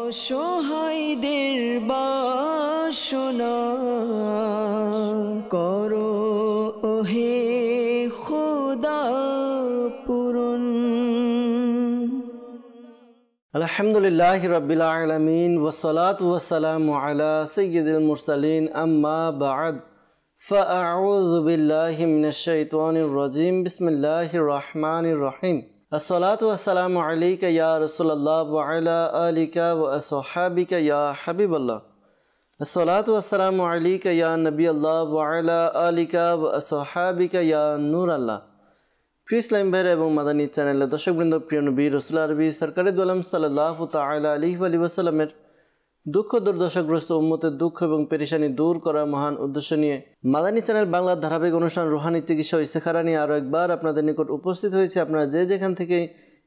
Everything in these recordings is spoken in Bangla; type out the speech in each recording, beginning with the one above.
অসহায়দের বাসনা করো ওহে খোদা পূরণ। আলহামদুলিল্লাহি রাব্বিল আলামিন ওয়াসসালাতু ওয়াসসালামু আলা সাইয়্যিদিল মুরসালিন আম্মা বা'দ ফাআউযু বিল্লাহি মিনাশ শাইতানির রাজীম বিসমিল্লাহির রহমানির রহিম। আসসালাতু ওয়াসসালামু আলাইকা ইয়া রাসূলুল্লাহ ওয়া আলা আলিকা ওয়া আসহাবিকা ইয়া হাবিবাল্লাহ। আসসালাতু ওয়াসসালামু আলাইকা ইয়া নবিয়াল্লাহ ওয়া আলা আলিকা ওয়া আসহাবিকা ইয়া নূরাল্লাহ। প্রিয় ইসলাম ভাইরা এবং মাদানী চ্যানেলের দর্শকবৃন্দ, প্রিয় নবী রাসূল আরবি সরকারে দু আলম সাল্লাল্লাহু তাআলা আলাইহি ওয়া সাল্লামের দুঃখ দুর্দশাগ্রস্ত উম্মতের দুঃখ এবং পেরেশানি দূর করার মহান উদ্দেশ্য নিয়ে মাদানী চ্যানেল বাংলার ধারাবাহিক অনুষ্ঠান রুহানি চিকিৎসা ও ইস্তেখারা নিয়ে আরও একবার আপনাদের নিকট উপস্থিত হয়েছে। আপনারা যে যেখান থেকে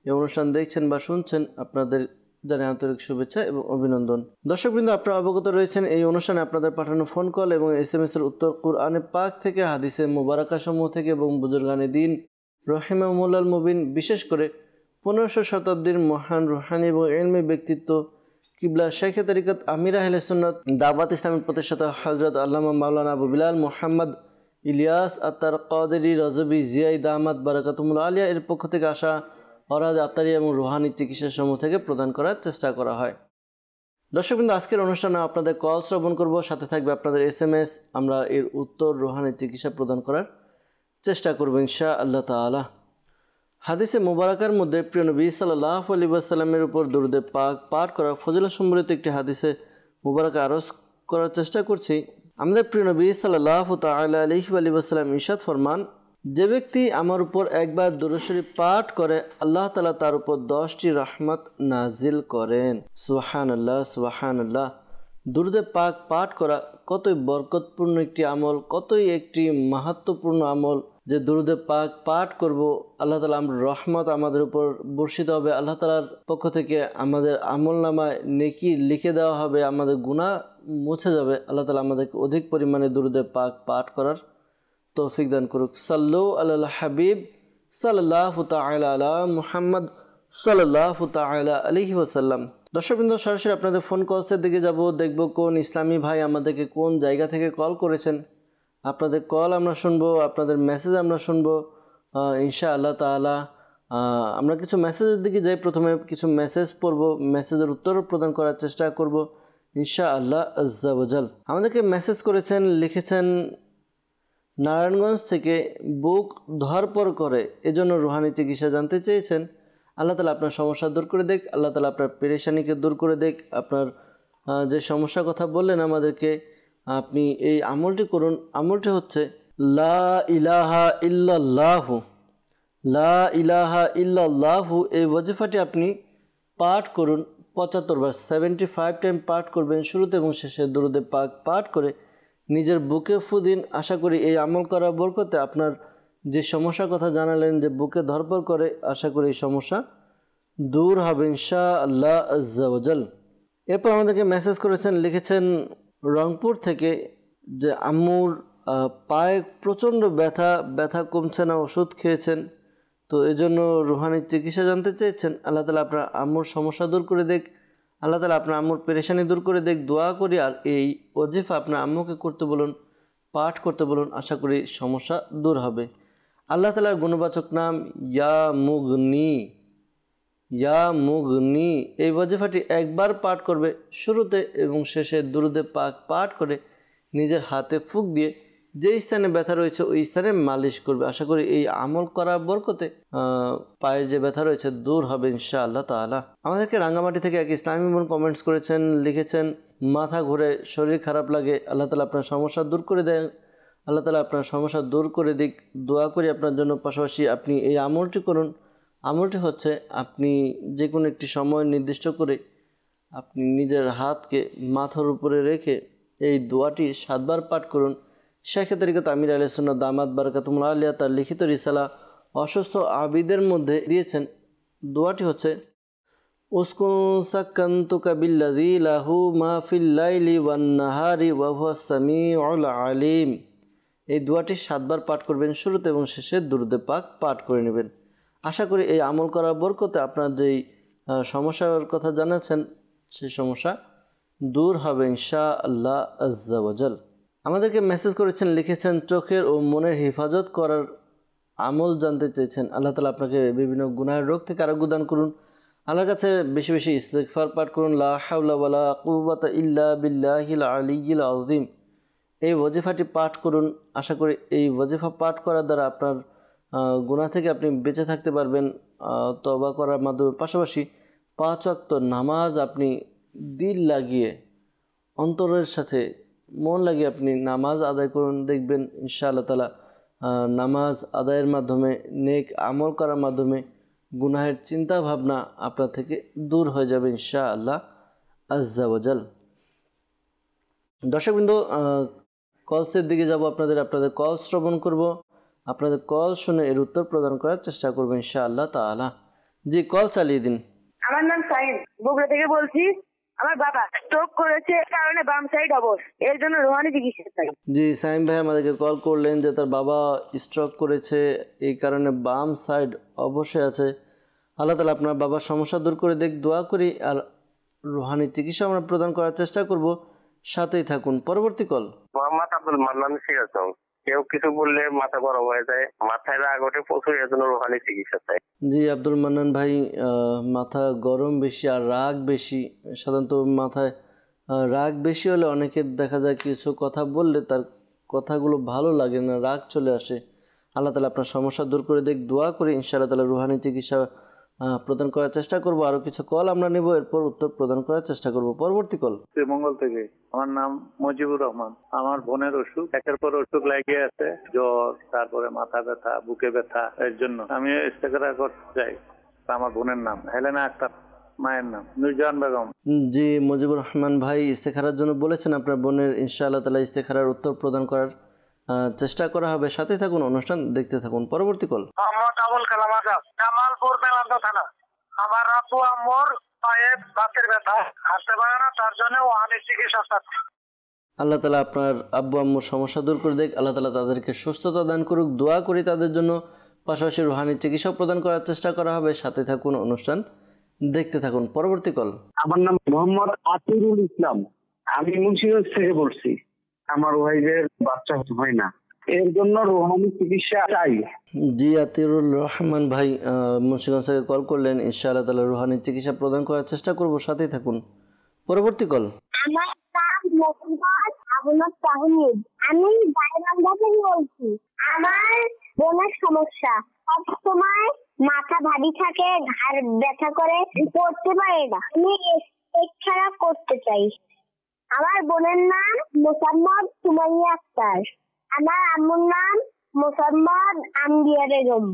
এই অনুষ্ঠান দেখছেন বা শুনছেন, আপনাদের জানাই আন্তরিক শুভেচ্ছা এবং অভিনন্দন। দর্শকবৃন্দ, আপনারা অবগত রয়েছেন এই অনুষ্ঠানে আপনাদের পাঠানো ফোন কল এবং SMS এর উত্তর কুরআনে পাক থেকে, হাদিসে মুবারাকা সমূহ থেকে এবং বুজুর্গানে দিন রহিমাহুমুল্লাহ মুবিন, বিশেষ করে 1500 শতাব্দীর মহান রুহানি এবং ইলমি ব্যক্তিত্ব কিবলা শেখে তরিকত আমির আহলে সুন্নাত দাওয়াত ইসলামের প্রতিষ্ঠাতা হযরত আল্লামা মাওলানা আবু বিলাল মুহাম্মদ ইলিয়াস আত্তার কাদেরী রজবী জিয়াই দামাত বারাকাতুহুল আলিয়া এর পক্ষ থেকে আসা অরাজ আত্তারি এবং রুহানি চিকিৎসা সমূহ থেকে প্রদান করার চেষ্টা করা হয়। দর্শকবৃন্দ, আজকের অনুষ্ঠানে আপনাদের কল শ্রবণ করব, সাথে থাকবে আপনাদের SMS। আমরা এর উত্তর রুহানি চিকিৎসা প্রদান করার চেষ্টা করব ইনশাআল্লাহ তাআলা। হাদিসে মুবারাকার মধ্যে প্রিয় নবী সাল্লাল্লাহু আলাইহি ওয়াসাল্লামের উপর দরুদে পাক পাঠ করা ফজিলত সম্বলিত একটি হাদিসে মুবারাকা আরজ করার চেষ্টা করছি। আমাদের প্রিয় নবী সাল্লাল্লাহু তাআলা আলাইহি ওয়াসাল্লাম ইরশাদ ফরমান, যে ব্যক্তি আমার উপর একবার দুরূদ শরীফ পাঠ করে আল্লাহ তাআলা তার উপর 10টি রহমত নাজিল করেন। সুবহানাল্লাহ সুবহানাল্লাহ। দুরুদে পাক পাঠ করা কতই বরকতপূর্ণ একটি আমল, কতই একটি মাহাত্ম্যপূর্ণ আমল। যে দুরুদে পাক পাঠ করব, আল্লাহ তাআলা আমার রহমত আমাদের উপর বর্ষিত হবে, আল্লাহ তাআলার পক্ষ থেকে আমাদের আমলনামায় নেকি লিখে দেওয়া হবে, আমাদের গুনাহ মুছে যাবে। আল্লাহ তাআলা আমাদেরকে অধিক পরিমাণে দুরুদে পাক পাঠ করার তৌফিক দান করুক। সাল্লু আলাল হাবিব সাল্লাল্লাহু তাআলা আলা মুহাম্মদ সাল্লাল্লাহু তাআলা আলাইহি ওয়াসাল্লাম। দর্শকবৃন্দ, সরাসরি আপনাদের ফোন কলসের দিকে যাব, দেখব কোন ইসলামী ভাই আমাদেরকে কোন জায়গা থেকে কল করেছেন। আপনাদের কল আমরা শুনবো, আপনাদের মেসেজ আমরা শুনবো ইনশাআল্লাহ তাআলা। আমরা কিছু মেসেজের দিকে যাই, প্রথমে কিছু মেসেজ পড়ব, মেসেজের উত্তর প্রদান করার চেষ্টা করব ইনশাআল্লাহ আজ্জা ওয়াজাল। আমাদেরকে মেসেজ করেছেন, লিখেছেন নারায়ণগঞ্জ থেকে, বুক ধরপর করে, এজন্য রুহানি চিকিৎসা জানতে চেয়েছেন। আল্লাহ তাআলা আপনার সমস্যা দূর করে দেখ, আল্লাহ তাআলা আপনার পেরেশানিকে দূর করে দেখ। আপনার যে সমস্যার কথা বললেন আমাদেরকে, আপনি এই আমলটি করুন। আমলটি হচ্ছে লা ইলাহা ইল্লাল্লাহু, লা ইলাহা ইল্লাল্লাহু। এই ওয়াজিফাটি আপনি পাঠ করুন 75 বার, 75 টাইম পাঠ করবেন। শুরুতে এবং শেষে দুরুদে পাক পাঠ করে নিজের বুকে ফু দিন। আশা করি এই আমল করার বরকতে আপনার যে সমস্যার কথা জানালেন যে বুকে ধরপড় করে, আশা করি এই সমস্যা দূর হবে ইনশাআল্লাহ আজ্জা ওয়াজাল। এরপর আমাদেরকে মেসেজ করেছেন, লিখেছেন রংপুর থেকে, যে আম্মুর পায়ে প্রচণ্ড ব্যথা কমছে না, ওষুধ খেয়েছেন, তো এজন্য রুহানি চিকিৎসা জানতে চেয়েছেন। আল্লাহ তাআলা আপনার আম্মুর সমস্যা দূর করে দেখ, আল্লাহ তাআলা আপনার আম্মুর পেরেশানি দূর করে দেখ, দোয়া করি। আর এই ওয়াজিফা আপনার আম্মুকে করতে বলুন, পাঠ করতে বলুন, আশা করি সমস্যা দূর হবে। আল্লাহ তাআলার গুণবাচক নাম ইয়া মুগনি, ইয়া মুগনি। এই ওয়াজিফাটি একবার পাঠ করবে, শুরুতে এবং শেষে দুরুদে পাক পাঠ করে নিজের হাতে ফুঁক দিয়ে যে স্থানে ব্যথা রয়েছে ওই স্থানে মালিশ করবে। আশা করি এই আমল করার বরকতে পায়ের যে ব্যথা রয়েছে দূর হবে ইনশাআল্লাহ তাআলা। আমাদেরকে রাঙ্গামাটি থেকে এক ইসলামী বোন কমেন্টস করেছেন, লিখেছেন মাথা ঘুরে, শরীর খারাপ লাগে, আল্লাহ তাআলা আপনার সমস্যা দূর করে দেন, আল্লাহ তাআলা আপনার সমস্যা দূর করে দিক, দোয়া করি আপনার জন্য। পাশাপাশি আপনি এই আমলটি করুন। আমলটি হচ্ছে আপনি যে কোনো একটি সময় নির্দিষ্ট করে আপনি নিজের হাতকে মাথার উপরে রেখে এই দোয়াটি 7 বার পাঠ করুন। শেখে তরিকত আমির আহলে সুন্নাত দামাত বারাকাতুহুল আলিয়া তার লিখিত রিসালা অসুস্থ আবিদের মধ্যে দিয়েছেন। দোয়াটি হচ্ছে উসকুন সাকান্তুকা বিল্লাযী লাহু মা ফিল লাইলি ওয়ান নাহারি ওয়া হুয়াস সামিউল আলিম। এই দোয়াটি 7 বার পাঠ করবেন, শুরুতে এবং শেষে দুরুদে পাক পাঠ করে নেবেন। আশা করি এই আমল করার বরকতে আপনার যেই সমস্যার কথা জানাচ্ছেন সেই সমস্যা দূর হবে ইনশাআল্লাহ আজ্জা ওয়া জাল। আমাদেরকে মেসেজ করেছেন, লিখেছেন চোখের ও মনের হেফাজত করার আমল জানতে চেয়েছেন। আল্লাহ তাআলা আপনাকে বিভিন্ন গুনাহের রোগ থেকে আরোগ্য দান করুন। আল্লাহর কাছে বেশি বেশি ইস্তিগফার পাঠ করুন। লা হাওলা ওয়ালা কুওয়াতা ইল্লা বিল্লাহিল আলিয়্যিল আযীম, এই ওয়াজিফাটি পাঠ করুন। আশা করি এই ওয়াজিফা পাঠ করার দ্বারা আপনার গুনাহ থেকে আপনি বেঁচে থাকতে পারবেন তওবা করার মাধ্যমে। পাশাপাশি 5 ওয়াক্ত নামাজ আপনি দিল লাগিয়ে, অন্তরের সাথে মন লাগিয়ে আপনি নামাজ আদায় করুন। দেখবেন ইনশাআল্লাহ তাআলা নামাজ আদায়ের মাধ্যমে, নেক আমল করার মাধ্যমে গুনাহের চিন্তা ভাবনা আপনার থেকে দূর হয়ে যাবে ইনশাআল্লাহ আজ্জা ওয়া জাল। দর্শকবৃন্দ, কলসের দিকে যাব, আপনাদের কল শ্রবণ করব, আপনাদের কল শুনে এর উত্তর প্রদান করার চেষ্টা করবো ইনশাআল্লাহ তাআলা। জি, কল চালিয়ে দিন। আমার নাম সাইম, বগুড়া থেকে বলছি। আমার বাবা স্ট্রোক করেছে, এর কারণে বাম সাইড অবশ, এর জন্য রোহানি চিকিৎসা চাই। জি, সাইম ভাই আমাদেরকে কল করলেন যে তার বাবা স্ট্রোক করেছে, এই কারণে বাম সাইড অবশ্যই আছে। আল্লাহ তাআলা আপনার বাবার সমস্যা দূর করে দেখ, দোয়া করি। আর রোহানি চিকিৎসা আমরা প্রদান করার চেষ্টা করব, সাথেই থাকুন। পরবর্তী কল। মোহাম্মদ আব্দুল মান্নান সিরাজ। কেউ কিছু বললে মাথা গরম হয়ে যায়, মাথায় রাগ ওঠে প্রচুর, এর জন্য রোহানি চিকিৎসা চাই। জি আব্দুল মান্নান ভাই, মাথা গরম বেশি আর রাগ বেশি। সাধারণত মাথায় রাগ বেশি হলে অনেকের দেখা যায় কিছু কথা বললে তার কথাগুলো ভালো লাগে না, রাগ চলে আসে। আল্লাহ তাআলা আপনার সমস্যা দূর করে দেখ, দোয়া করি। ইনশাআল্লাহ তাআলা রুহানি চিকিৎসা প্রদান করার চেষ্টা করব। আরও কিছু কল আমরা নেব, এরপর উত্তর প্রদান করার চেষ্টা করব। পরবর্তী কল। শ্রীমঙ্গল থেকে, আমার নাম মুজিবুর রহমান। আমার বোনের অসুখ, একের পর অসুখ লাগিয়ে আছে, জ্বর, তারপরে মাথা ব্যথা, বুকে ব্যথা। এর জন্য আমি ইস্তেগফার করতে চাই। আমার বোনের নাম হেলেনা আক্তার, মায়ের নাম নুরজাহান বেগম। জি মুজিবুর রহমান ভাই ইস্তেখারার জন্য বলেছেন, আপনার বোনের ইনশাআল্লাহ তাআলা ইস্তেখারার উত্তর প্রদান করার চেষ্টা করা হবে। সাথে থাকুন, অনুষ্ঠান দেখতে থাকুন। পরবর্তী কল। মোহাম্মদ আবুল কালাম আজাদ, জামালপুর মেলান্দা থানা। আমার আব্বু আম্মুর পায়ে বাতের ব্যথা, হাঁটতে পারে না, তার জন্য আমি চিকিৎসা চাচ্ছি। আল্লাহ তাআলা আপনার আব্বু আম্মুর সমস্যা দূর করে দেখ, আল্লাহ তাআলা তাদেরকে সুস্থতা দান করুক, দোয়া করি তাদের জন্য। পাশাপাশি রুহানি চিকিৎসা প্রদান করার চেষ্টা করা হবে। সাথে থাকুন, অনুষ্ঠান দেখতে থাকুন। পরবর্তী কল। আমার নাম মোহাম্মদ আতিরুল ইসলাম, আমি মুন্সিগঞ্জ থেকে বলছি। আমার ওয়াইফের বাচ্চা হয় না, এর জন্য রোহানি চিকিৎসা চাই। জি আতিরুল রহমান ভাই মুন্সিগঞ্জ থেকে কল করলেন। ইনশাআল্লাহ তাআলা রুহানি চিকিৎসা প্রদান করার চেষ্টা করব, সাথেই থাকুন। পরবর্তী কল। আমার নাম মোহাম্মদ আবুল তাহমিদ, আমি গাইবান্ধা থেকে বলছি। আমার বোনের সমস্যা, সবসময় মাথা ভারী থাকে, ঘাড় ব্যথা করে, পড়তে পারে না। আমি এছাড়া করতে চাই। আমার বোনের নাম মোসাম্মদ সুমাইয়া আক্তার, আমার আম্মুর নাম মোসাম্মদ আম্বিয়া বেগম।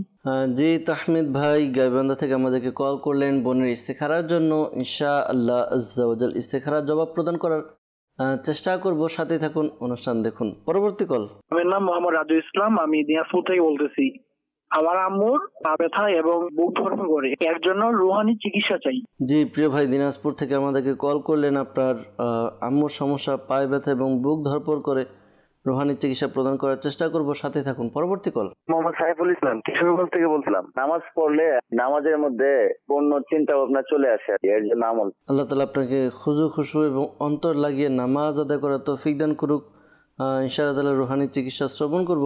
জি তাহমিদ ভাই গাইবান্ধা থেকে আমাদেরকে কল করলেন বোনের ইস্তেখারার জন্য। ইনশাআল্লাহ আজ্জা ওয়া জাল ইস্তেখারার জবাব প্রদান করার চেষ্টা করব, সাথে থাকুন, অনুষ্ঠান দেখুন। পরবর্তী কল। আমার নাম মোহাম্মদ রাজু ইসলাম, আমি দিনাজপুর থেকে বলতেছি। আমার আম্মুর পা ব্যথা এবং বুক ধরফর করে, এর জন্য রুহানি চিকিৎসা চাই। জি প্রিয় ভাই দিনাজপুর থেকে আমাদেরকে কল করলেন, আপনার আম্মুর সমস্যা পায়ে ব্যথা এবং বুক ধরফর করে, রুহানি চিকিৎসা প্রদান করার চেষ্টা করব, সাথে থাকুন। পরবর্তী কল। মোহাম্মদ সাইফুল ইসলাম, কিশোরগঞ্জ থেকে বলছিলাম। নামাজ পড়লে নামাজের মধ্যে পূর্ণ চিন্তা ভাবনা চলে আসে, এর জন্য আমল। আল্লাহ তাআলা আপনাকে খুজু খুশু এবং অন্তর লাগিয়ে নামাজ আদায় করার তৌফিক দান করুক। ইনশাআল্লাহ তাআলা রুহানি চিকিৎসা শ্রবণ করব,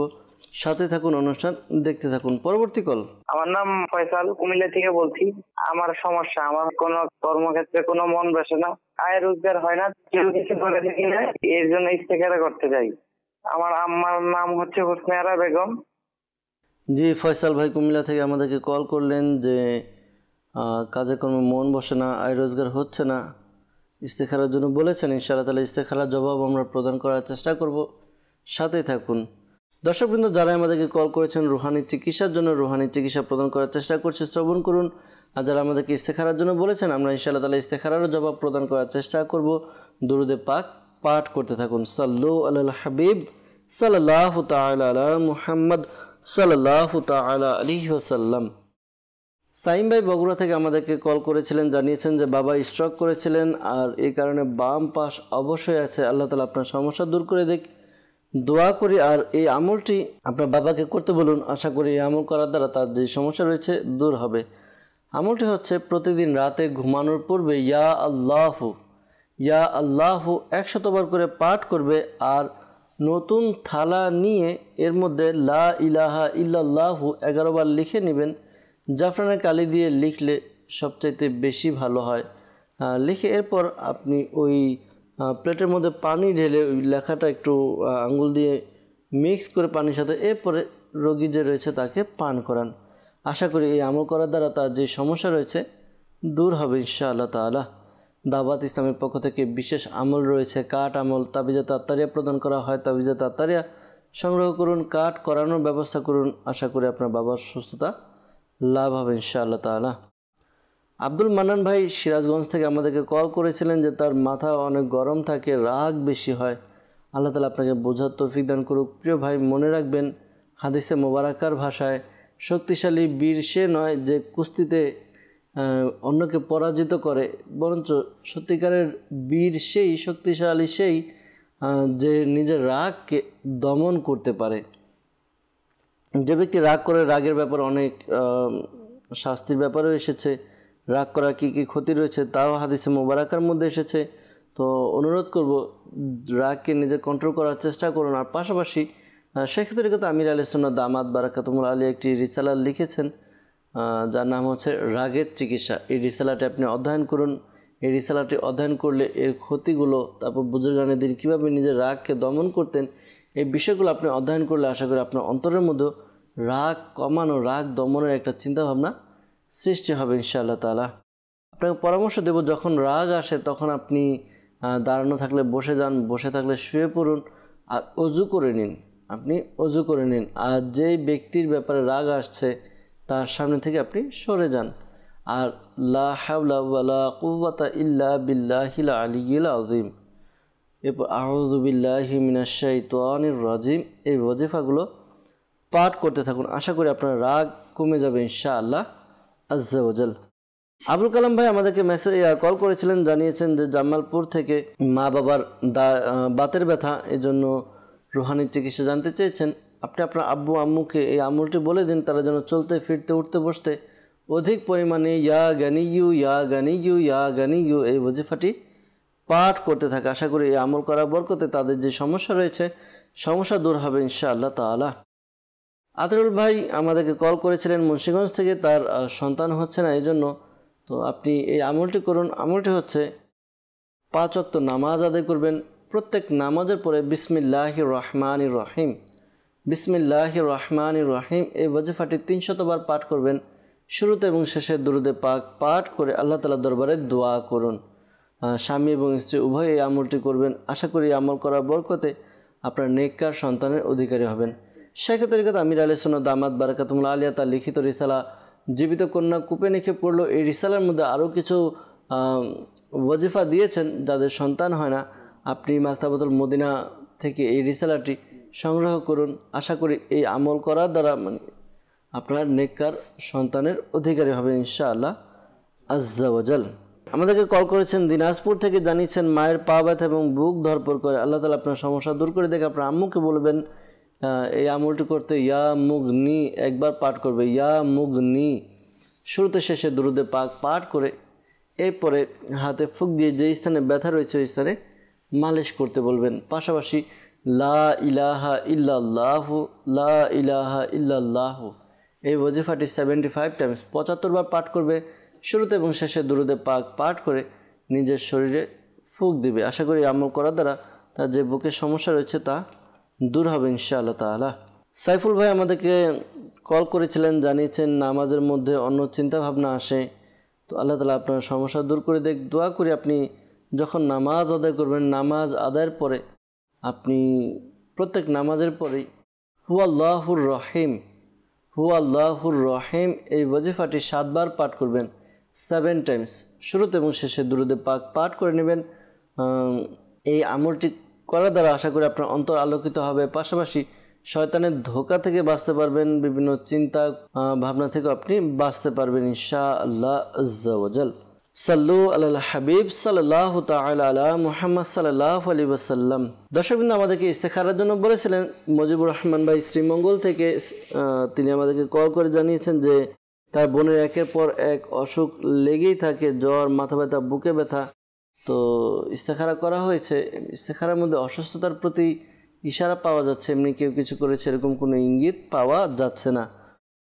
সাথে থাকুন, অনুষ্ঠান দেখতে থাকুন। পরবর্তী কল। আমার নাম ফয়সাল, কুমিল্লা থেকে বলছি। আমার সমস্যা, আমার কোনো কর্মক্ষেত্রে কোনো মন বসে না, আয় রোজগার হয় না, কেউ কিছু করে দেখি না, এর জন্য ইস্তেখারা করতে চাই। আমার আম্মার নাম হচ্ছে হোসনেয়ারা বেগম। জি ফয়সাল ভাই কুমিল্লা থেকে আমাদেরকে কল করলেন যে কাজে কর্মে মন বসে না, আয় রোজগার হচ্ছে না, ইস্তেখারার জন্য বলেছেন। ইনশাআল্লাহ তাআলা ইস্তেখারার জবাব আমরা প্রদান করার চেষ্টা করব, সাথে থাকুন। দর্শকবৃন্দ যারা আমাদেরকে কল করেছেন রুহানি চিকিৎসার জন্য, রুহানি চিকিৎসা প্রদান করার চেষ্টা করছি, শ্রবণ করুন। আর যারা আমাদেরকে ইস্তেখারার জন্য বলেছেন, আমরা ইনশাআল্লাহ তাআলা ইস্তেখারারও জবাব প্রদান করার চেষ্টা করব। দুরুদে পাক পাঠ করতে থাকুন। সাল্লু আলাল হাবিব সাল্লাল্লাহু তাআলা আলা মুহাম্মদ সাল্লাল্লাহু তাআলা আলাইহি ওয়াসাল্লাম। সাইম ভাই বগুড়া থেকে আমাদেরকে কল করেছিলেন, জানিয়েছেন যে বাবা স্ট্রোক করেছিলেন আর এই কারণে বাম পাশ অবশ্যই আছে। আল্লাহ তাআলা আপনার সমস্যা দূর করে দেখ, দোয়া করি। আর এই আমলটি আপনার বাবাকে করতে বলুন, আশা করি এই আমল করার দ্বারা তার যে সমস্যা রয়েছে দূর হবে। আমলটি হচ্ছে প্রতিদিন রাতে ঘুমানোর পূর্বে ইয়া আল্লাহু 100বার করে পাঠ করবে, আর নতুন থালা নিয়ে এর মধ্যে লা ইলাহা ইল্লাল্লাহু 11 বার লিখে নেবেন। জাফরানের কালি দিয়ে লিখলে সবচাইতে বেশি ভালো হয়। লিখে এরপর আপনি ওই প্লেটের মধ্যে পানি ঢেলে ওই লেখাটা একটু আঙ্গুল দিয়ে মিক্স করে পানির সাথে এরপরে রোগী যে রয়েছে তাকে পান করান। আশা করি এই আমল করার দ্বারা তার যে সমস্যা রয়েছে দূর হবে ইনশাআল্লাহ তাআলা। দাওয়াত ইসলামের পক্ষ থেকে বিশেষ আমল রয়েছে, কাঠ আমল। তাবিজা তাত্তারিয়া প্রদান করা হয়। তাবিজা তাত্তারিয়া সংগ্রহ করুন, কাঠ করানোর ব্যবস্থা করুন। আশা করি আপনার বাবার সুস্থতা লাভ হবে ইনশাআল্লাহ তাআলা। আব্দুল মান্নান ভাই সিরাজগঞ্জ থেকে আমাদেরকে কল করেছিলেন যে তার মাথা অনেক গরম থাকে, রাগ বেশি হয়। আল্লাহ তাআলা আপনাকে বোঝার তৌফিক দান করুক। প্রিয় ভাই, মনে রাখবেন হাদিসে মোবারকার ভাষায় শক্তিশালী বীর সে নয় যে কুস্তিতে অন্যকে পরাজিত করে, বরঞ্চ সত্যিকারের বীর সেই, শক্তিশালী সেই যে নিজের রাগকে দমন করতে পারে। যে ব্যক্তি রাগ করে, রাগের ব্যাপারে অনেক শাস্তির ব্যাপারেও এসেছে, রাগ করার কী কী ক্ষতি রয়েছে তাও হাদিসে মোবারকার মধ্যে এসেছে। তো অনুরোধ করব রাগকে নিজে কন্ট্রোল করার চেষ্টা করুন। আর পাশাপাশি শেখ তরিকত আমির আহলে সুন্নাত দামাত বারাকাতুহুল আলিয়া একটি রিসালা লিখেছেন যার নাম হচ্ছে রাগের চিকিৎসা। এই রিসালাটি আপনি অধ্যয়ন করুন। এই রিসালাটি অধ্যয়ন করলে এর ক্ষতিগুলো, তারপর বুজুর্গানেদিন কীভাবে নিজের রাগকে দমন করতেন, এই বিষয়গুলো আপনি অধ্যয়ন করলে আশা করি আপনার অন্তরের মধ্যে রাগ কমানো, রাগ দমনের একটা চিন্তাভাবনা সৃষ্টি হবে ইনশাআল্লাহ তাআলা। আপনাকে পরামর্শ দেব, যখন রাগ আসে তখন আপনি দাঁড়ানো থাকলে বসে যান, বসে থাকলে শুয়ে পড়ুন, আর অজু করে নিন। আপনি অজু করে নিন। আর যেই ব্যক্তির ব্যাপারে রাগ আসছে তার সামনে থেকে আপনি সরে যান। আর লা হাওলা ওয়ালা কুওয়াতা ইল্লা বিল্লাহিল আলিয়্যিল আযীম, এরপর আউযু বিল্লাহি মিনাশ শাইতানির রাজিম, এই ওয়াজিফাগুলো পাঠ করতে থাকুন। আশা করি আপনার রাগ কমে যাবে ইনশাআল্লাহ আজ্জা ওয়াজাল। আবুল কালাম ভাই আমাদেরকে কল করেছিলেন, জানিয়েছেন যে জামালপুর থেকে মা বাবার বাতের ব্যথা, এজন্য রুহানি চিকিৎসা জানতে চেয়েছেন। আপনি আপনার আব্বু আম্মুকে এই আমলটি বলে দিন, তারা যেন চলতে ফিরতে উঠতে বসতে অধিক পরিমাণে ইয়া গানিয়ু ইয়া গানিয়ু ইয়া গানিয়ু এই ওয়াজিফাটি পাঠ করতে থাকে। আশা করি এই আমল করার বরকতে তাদের যে সমস্যা রয়েছে সমস্যা দূর হবে ইনশাআল্লাহ তাআলা। আতিরুল ভাই আমাদেরকে কল করেছিলেন মুন্সিগঞ্জ থেকে, তার সন্তান হচ্ছে না, এই জন্য। তো আপনি এই আমলটি করুন। আমলটি হচ্ছে 5 ওয়াক্ত নামাজ আদায় করবেন। প্রত্যেক নামাজের পরে বিসমিল্লাহির রহমানির রহিম, বিসমিল্লাহির রহমানির রহিম এই ওয়াজিফাটি 300 বার পাঠ করবেন। শুরুতে এবং শেষে দুরুদে পাক পাঠ করে আল্লাহ তাআলার দরবারে দোয়া করুন। স্বামী এবং স্ত্রী উভয় এই আমলটি করবেন। আশা করি এই আমল করার বরকতে আপনার নেককার সন্তানের অধিকারী হবেন। শেখ তরিকত আমির আহলে সুন্নাত দামাত বারাকাতুহুল আলিয়া তার লিখিত রিসালা জীবিত কন্যা কূপে নিক্ষেপ করলো। এই রিসালার মধ্যে আরও কিছু ওয়াজিফা দিয়েছেন যাদের সন্তান হয় না। আপনি মাকতাবাতুল মদিনা থেকে এই রিসালাটি সংগ্রহ করুন। আশা করি এই আমল করার দ্বারা আপনার নেককার সন্তানের অধিকারী হবে ইনশাআল্লাহ আজ্জা ওয়াজাল। আমাদেরকে কল করেছেন দিনাজপুর থেকে, জানিয়েছেন মায়ের পা ব্যথা এবং বুক ধরপড় করে। আল্লাহ তাআলা আপনার সমস্যা দূর করে দেখে আপনার আম্মুকে বলবেন এই আমলটি করতে ইয়া মুগনি একবার পাঠ করবে, ইয়া মুগনি। শুরুতে শেষে দুরুদে পাক পাঠ করে এরপরে হাতে ফুঁক দিয়ে যে স্থানে ব্যথা রয়েছে ওই স্থানে মালিশ করতে বলবেন। পাশাপাশি লা ইলাহা ইল্লাল্লাহু লা ইলাহা ইল্লাল্লাহু এই ওয়াজিফাটি 75 টাইমস 75 বার পাঠ করবে। শুরুতে এবং শেষে দুরুদে পাক পাঠ করে নিজের শরীরে ফুঁক দিবে। আশা করি আমল করার দ্বারা তার যে বুকের সমস্যা রয়েছে তা দূর হবে ইনশাআল্লাহ তাআলা। সাইফুল ভাই আমাদেরকে কল করেছিলেন, জানিয়েছেন নামাজের মধ্যে অন্য চিন্তা ভাবনা আসে। তো আল্লাহ তাআলা আপনার সমস্যা দূর করে দেখ। দোয়া করি আপনি যখন নামাজ আদায় করবেন, নামাজ আদায়ের পরে আপনি প্রত্যেক নামাজের পরেই হুয়াল্লাহুর রহিম, হুয়াল্লাহুর রহিম এই ওয়াজিফাটি 7 বার পাঠ করবেন 7 টাইমস। শুরুতে এবং শেষে দুরুদে পাক পাঠ করে নেবেন। এই আমলটি করার দ্বারা আশা করি আপনার অন্তর আলোকিত হবে। পাশাপাশি শয়তানের ধোঁকা থেকে বাঁচতে পারবেন, বিভিন্ন চিন্তা ভাবনা থেকে আপনি বাঁচতে পারবেন ইনশাআল্লাহ আজ্জা ওয়াজাল। সাল্লু আলাল হাবিব সাল্লাল্লাহু তাআলা আলা মুহাম্মদ সাল্লাল্লাহু আলাইহি ওয়াসাল্লাম। দর্শকবৃন্দ আমাদেরকে ইস্তেখারার জন্য বলেছিলেন মুজিবুর রহমান ভাই শ্রীমঙ্গল থেকে। তিনি আমাদেরকে কল করে জানিয়েছেন যে তার বোনের একের পর এক অসুখ লেগেই থাকে, জ্বর, মাথা ব্যথা, বুকে ব্যথা। তো ইস্তেখারা করা হয়েছে, ইস্তেখারার মধ্যে অসুস্থতার প্রতি ইশারা পাওয়া যাচ্ছে, এমনি কেউ কিছু করেছে এরকম কোনো ইঙ্গিত পাওয়া যাচ্ছে না।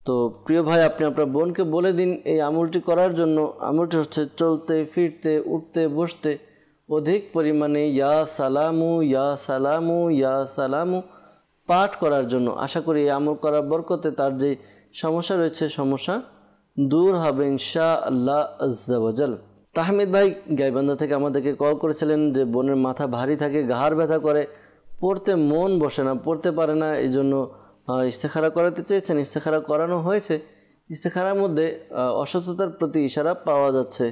তো প্রিয় ভাই, আপনি আপনার বোনকে বলে দিন এই আমলটি করার জন্য। আমলটি হচ্ছে চলতে ফিরতে উঠতে বসতে অধিক পরিমাণে ইয়া সালামু ইয়া সালামু ইয়া সালামু পাঠ করার জন্য। আশা করি এই আমল করার বরকতে তার যে সমস্যা রয়েছে সমস্যা দূর হবে ইনশাআল্লাহ আজ্জা ওয়াজাল। তাহমিদ ভাই গাইবান্ধা থেকে আমাদেরকে কল করেছিলেন যে বোনের মাথা ভারী থাকে, ঘাড় ব্যথা করে, পড়তে মন বসে না, পড়তে পারে না, এই জন্য ইস্তেখারা করাতে চেয়েছেন। ইস্তেখারা করানো হয়েছে। ইস্তেখারার মধ্যে অসুস্থতার প্রতি ইশারা পাওয়া যাচ্ছে,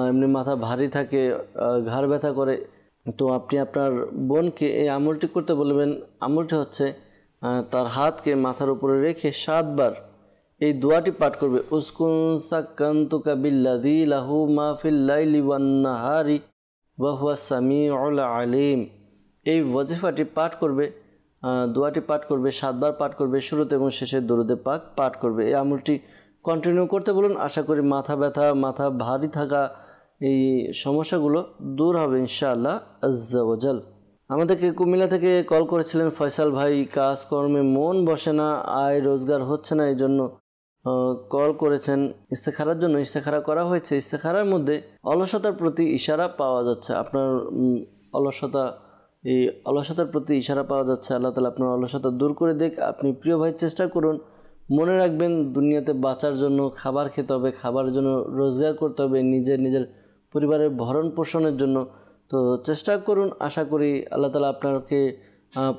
এমনি মাথা ভারী থাকে, ঘাড় ব্যথা করে। তো আপনি আপনার বোনকে এই আমলটি করতে বলবেন। আমলটি হচ্ছে তার হাতকে মাথার উপরে রেখে 7 বার এই দোয়াটি পাঠ করবে, উসকুন সাকান্তুকা বিল্লাযী লাহু মা ফিল লাইলি ওয়ান নাহারি ওয়া হুয়াস সামিউল আলিম। এই ওয়াজিফাটি পাঠ করবে, দোয়াটি পাঠ করবে, 7 বার পাঠ করবে, শুরুতে এবং শেষে দরুদে পাক পাঠ করবে। এই আমলটি কন্টিনিউ করতে বলুন। আশা করি মাথা ব্যথা, মাথা ভারী থাকা এই সমস্যাগুলো দূর হবে ইনশাআল্লাহ আজ্জা ওয়াজাল। আমাদেরকে কুমিল্লা থেকে কল করেছিলেন ফয়সাল ভাই, কাজকর্মে মন বসে না, আয় রোজগার হচ্ছে না, এই জন্য কল করেছেন ইস্তেখারার জন্য। ইস্তেখারা করা হয়েছে। ইস্তেখারার মধ্যে অলসতার প্রতি ইশারা পাওয়া যাচ্ছে। আপনার এই অলসতার প্রতি ইশারা পাওয়া যাচ্ছে। আল্লাহ তাআলা আপনার অলসতা দূর করে দেখ। আপনি প্রিয় ভাই চেষ্টা করুন, মনে রাখবেন দুনিয়াতে বাঁচার জন্য খাবার খেতে হবে, খাবারের জন্য রোজগার করতে হবে, নিজের পরিবারের ভরণ পোষণের জন্য। তো চেষ্টা করুন, আশা করি আল্লাহ তাআলা আপনাকে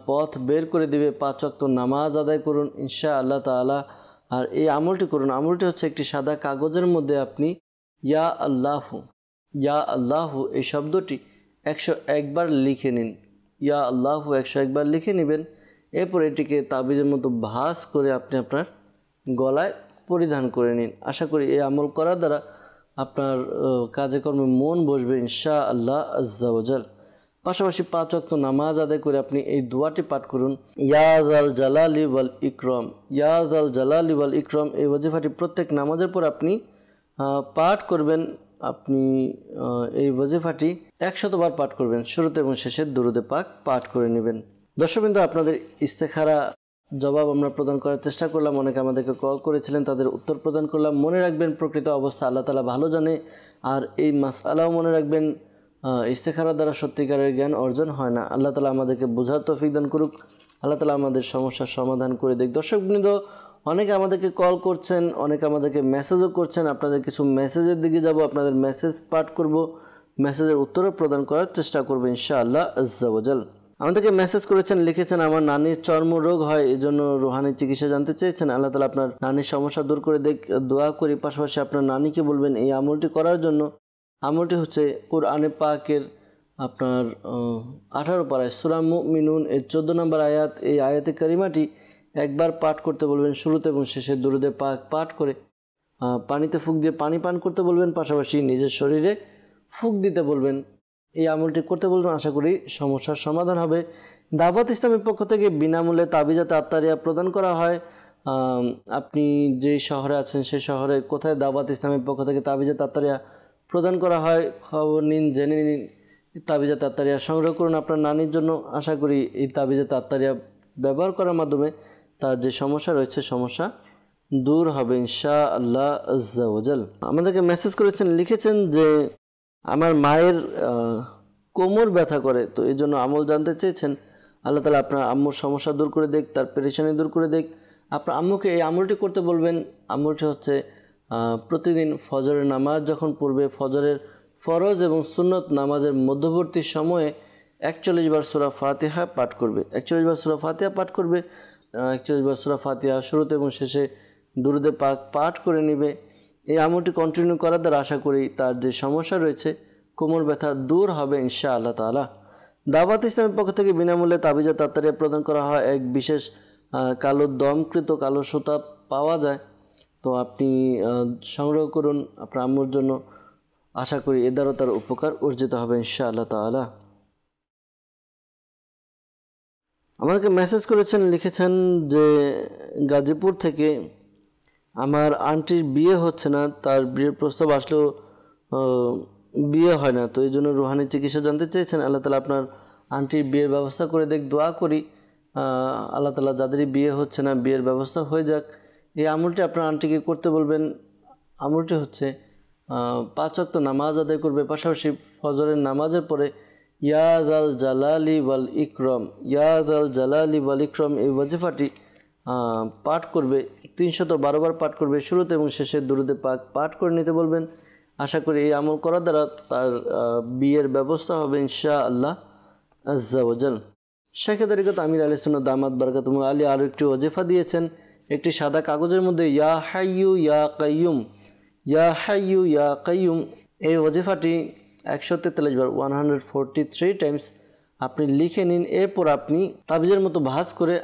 পথ বের করে দেবে। 5 ওয়াক্ত নামাজ আদায় করুন ইনশাআল্লাহ তাআলা। আর এই আমলটি করুন। আমলটি হচ্ছে একটি সাদা কাগজের মধ্যে আপনি ইয়া আল্লাহু এই শব্দটি 101 বার লিখে নিন। ইয়া আল্লাহু 101 বার লিখে নেবেন। এরপর এটিকে তাবিজের মতো ভাঁজ করে আপনি আপনার গলায় পরিধান করে নিন। আশা করি এই আমল করার দ্বারা আপনার কাজে কর্মে মন বসবে ইনশাআল্লাহ আজ্জা ওয়াজাল। পাশাপাশি 5 ওয়াক্ত নামাজ আদায় করে আপনি এই দোয়াটি পাঠ করুন, ইয়া যাল জালালি ওয়াল ইকরাম, ইয়া যাল জালালি ওয়াল ইকরাম। এই ওয়াজিফাটি প্রত্যেক নামাজের পর আপনি পাঠ করবেন। আপনি এই ওয়াজিফাটি 100 বার পাঠ করবেন, শুরুতে এবং শেষে দরুদে পাক পাঠ করে নেবেন। দর্শকবৃন্দ, আপনাদের ইস্তেখারা জবাব আমরা প্রদান করার চেষ্টা করলাম। অনেকে আমাদেরকে কল করেছিলেন, তাদের উত্তর প্রদান করলাম। মনে রাখবেন প্রকৃত অবস্থা আল্লাহ তাআলা ভালো জানে। আর এই মাসআলাও মনে রাখবেন, ইস্তেখারা দ্বারা সত্যিকারের জ্ঞান অর্জন হয় না। আল্লাহ তাআলা আমাদেরকে বোঝার তৌফিক দান করুক। আল্লাহ তাআলা আমাদের সমস্যার সমাধান করে দেখ। দর্শকবৃন্দ, অনেকে আমাদেরকে কল করছেন, অনেকে আমাদেরকে মেসেজও করছেন। আপনাদের কিছু মেসেজের দিকে যাব, আপনাদের মেসেজ পাঠ করব, মেসেজের উত্তরও প্রদান করার চেষ্টা করব ইনশাআল্লাহ আজ্জা ওয়াজাল। আমাদেরকে মেসেজ করেছেন, লিখেছেন আমার নানির চর্মরোগ হয়, এই জন্য রুহানি চিকিৎসা জানতে চেয়েছেন। আল্লাহ তাআলা আপনার নানির সমস্যা দূর করে দেখ, দোয়া করি। পাশাপাশি আপনার নানিকে বলবেন এই আমলটি করার জন্য। আমলটি হচ্ছে কুরআনে পাকের আপনার 18 পারায় সূরা মুমিনুন এর 14 নম্বর আয়াত। এই আয়াতে কারিমাটি একবার পাঠ করতে বলবেন, শুরুতে এবং শেষে দরুদে পাক পাঠ করে পানিতে ফুঁক দিয়ে পানি পান করতে বলবেন। পাশাপাশি নিজের শরীরে ফুঁক দিতে বলবেন। এই আমলটি করতে বলবেন। আশা করি সমস্যার সমাধান হবে। দাওয়াত ইসলামের পক্ষ থেকে বিনামূল্যে তাবিজাত আত্তারিয়া প্রদান করা হয়। আপনি যে শহরে আছেন সেই শহরে কোথায় দাওয়াত ইসলামের পক্ষ থেকে তাবিজাত আত্তারিয়া প্রদান করা হয় খবর নিন, জেনে নিন। তাবিজাত আত্তারিয়া সংগ্রহ করুন আপনার নানির জন্য। আশা করি এই তাবিজাত আত্তারিয়া ব্যবহার করার মাধ্যমে তার যে সমস্যা রয়েছে সমস্যা দূর হবে ইনশাআল্লাহ আজ্জা ওয়াজাল। আমাদেরকে মেসেজ করেছেন, লিখেছেন যে আমার মায়ের কোমর ব্যথা করে, তো এই জন্য আমল জানতে চেয়েছেন। আল্লাহ তাআলা আপনার আম্মুর সমস্যা দূর করে দেখ, তার পেরেশানি দূর করে দেখ। আপনার আম্মুকে এই আমলটি করতে বলবেন। আমলটি হচ্ছে প্রতিদিন ফজরের নামাজ যখন পড়বে, ফজরের ফরজ এবং সুন্নত নামাজের মধ্যবর্তী সময়ে 41 বার সূরা ফাতিহা পাঠ করবে। 41 বার সূরা ফাতিহা পাঠ করবে। 41 বার সূরা ফাতিহা শুরুতে এবং শেষে দুরুদে পাক পাঠ করে নেবে। এই আমলটি কন্টিনিউ করার দ্বারা আশা করি তার যে সমস্যা রয়েছে কোমর ব্যথা দূর হবে ইনশাআল্লাহ তাআলা। দাওয়াত ইসলামের পক্ষ থেকে বিনামূল্যে তাবিজাত আত্তারিয়া প্রদান করা হয়। এক বিশেষ কালো দমকৃত কালো সুতা পাওয়া যায়, তো আপনি সংগ্রহ করুন আপনার আম্মুর জন্য। আশা করি এ দ্বারা তার উপকার অর্জিত হবে ইনশাআল্লাহ তাআলা। আমাদেরকে মেসেজ করেছেন, লিখেছেন যে গাজীপুর থেকে আমার আন্টির বিয়ে হচ্ছে না, তার বিয়ের প্রস্তাব আসলেও বিয়ে হয় না, তো এই জন্য রুহানি চিকিৎসা জানতে চেয়েছেন। আল্লাহ তালা আপনার আন্টির বিয়ের ব্যবস্থা করে দেখ, দোয়া করি আল্লাহ তালা যাদেরই বিয়ে হচ্ছে না বিয়ের ব্যবস্থা হয়ে যাক। এই আমলটি আপনার আন্টিকে করতে বলবেন। আমলটি হচ্ছে 5 ওয়াক্ত নামাজ আদায় করবে, পাশাপাশি ফজরের নামাজের পরে ইয়াদ আল জালালি ওয়াল ইকরম, ইয়াদ আল জালালি ওয়াল ইকরম এই ওয়াজিফাটি পাঠ করবে। 312 বার পাঠ করবে, শুরুতে এবং শেষে দুরুদে পাক পাঠ করে নিতে বলবেন। আশা করি এই আমল করার দ্বারা তার বিয়ের ব্যবস্থা হবে ইনশাআল্লাহ আজ্জা ওয়াজাল। শেখ তরিকত আমির আহলে সুন্নাত দামাত বারাকাতুহুম আলী আরও একটি ওয়াজিফা দিয়েছেন। একটি সাদা কাগজের মধ্যে ইয়া হাইয়ু ইয়া কাইয়ুম, ইয়া হাইয়ু ইয়া কাইয়ুম এই ওয়াজিফাটি 143 বার 143 টাইমস আপনি লিখে নিন। এরপর আপনি তাবিজের মতো ভাঁজ করে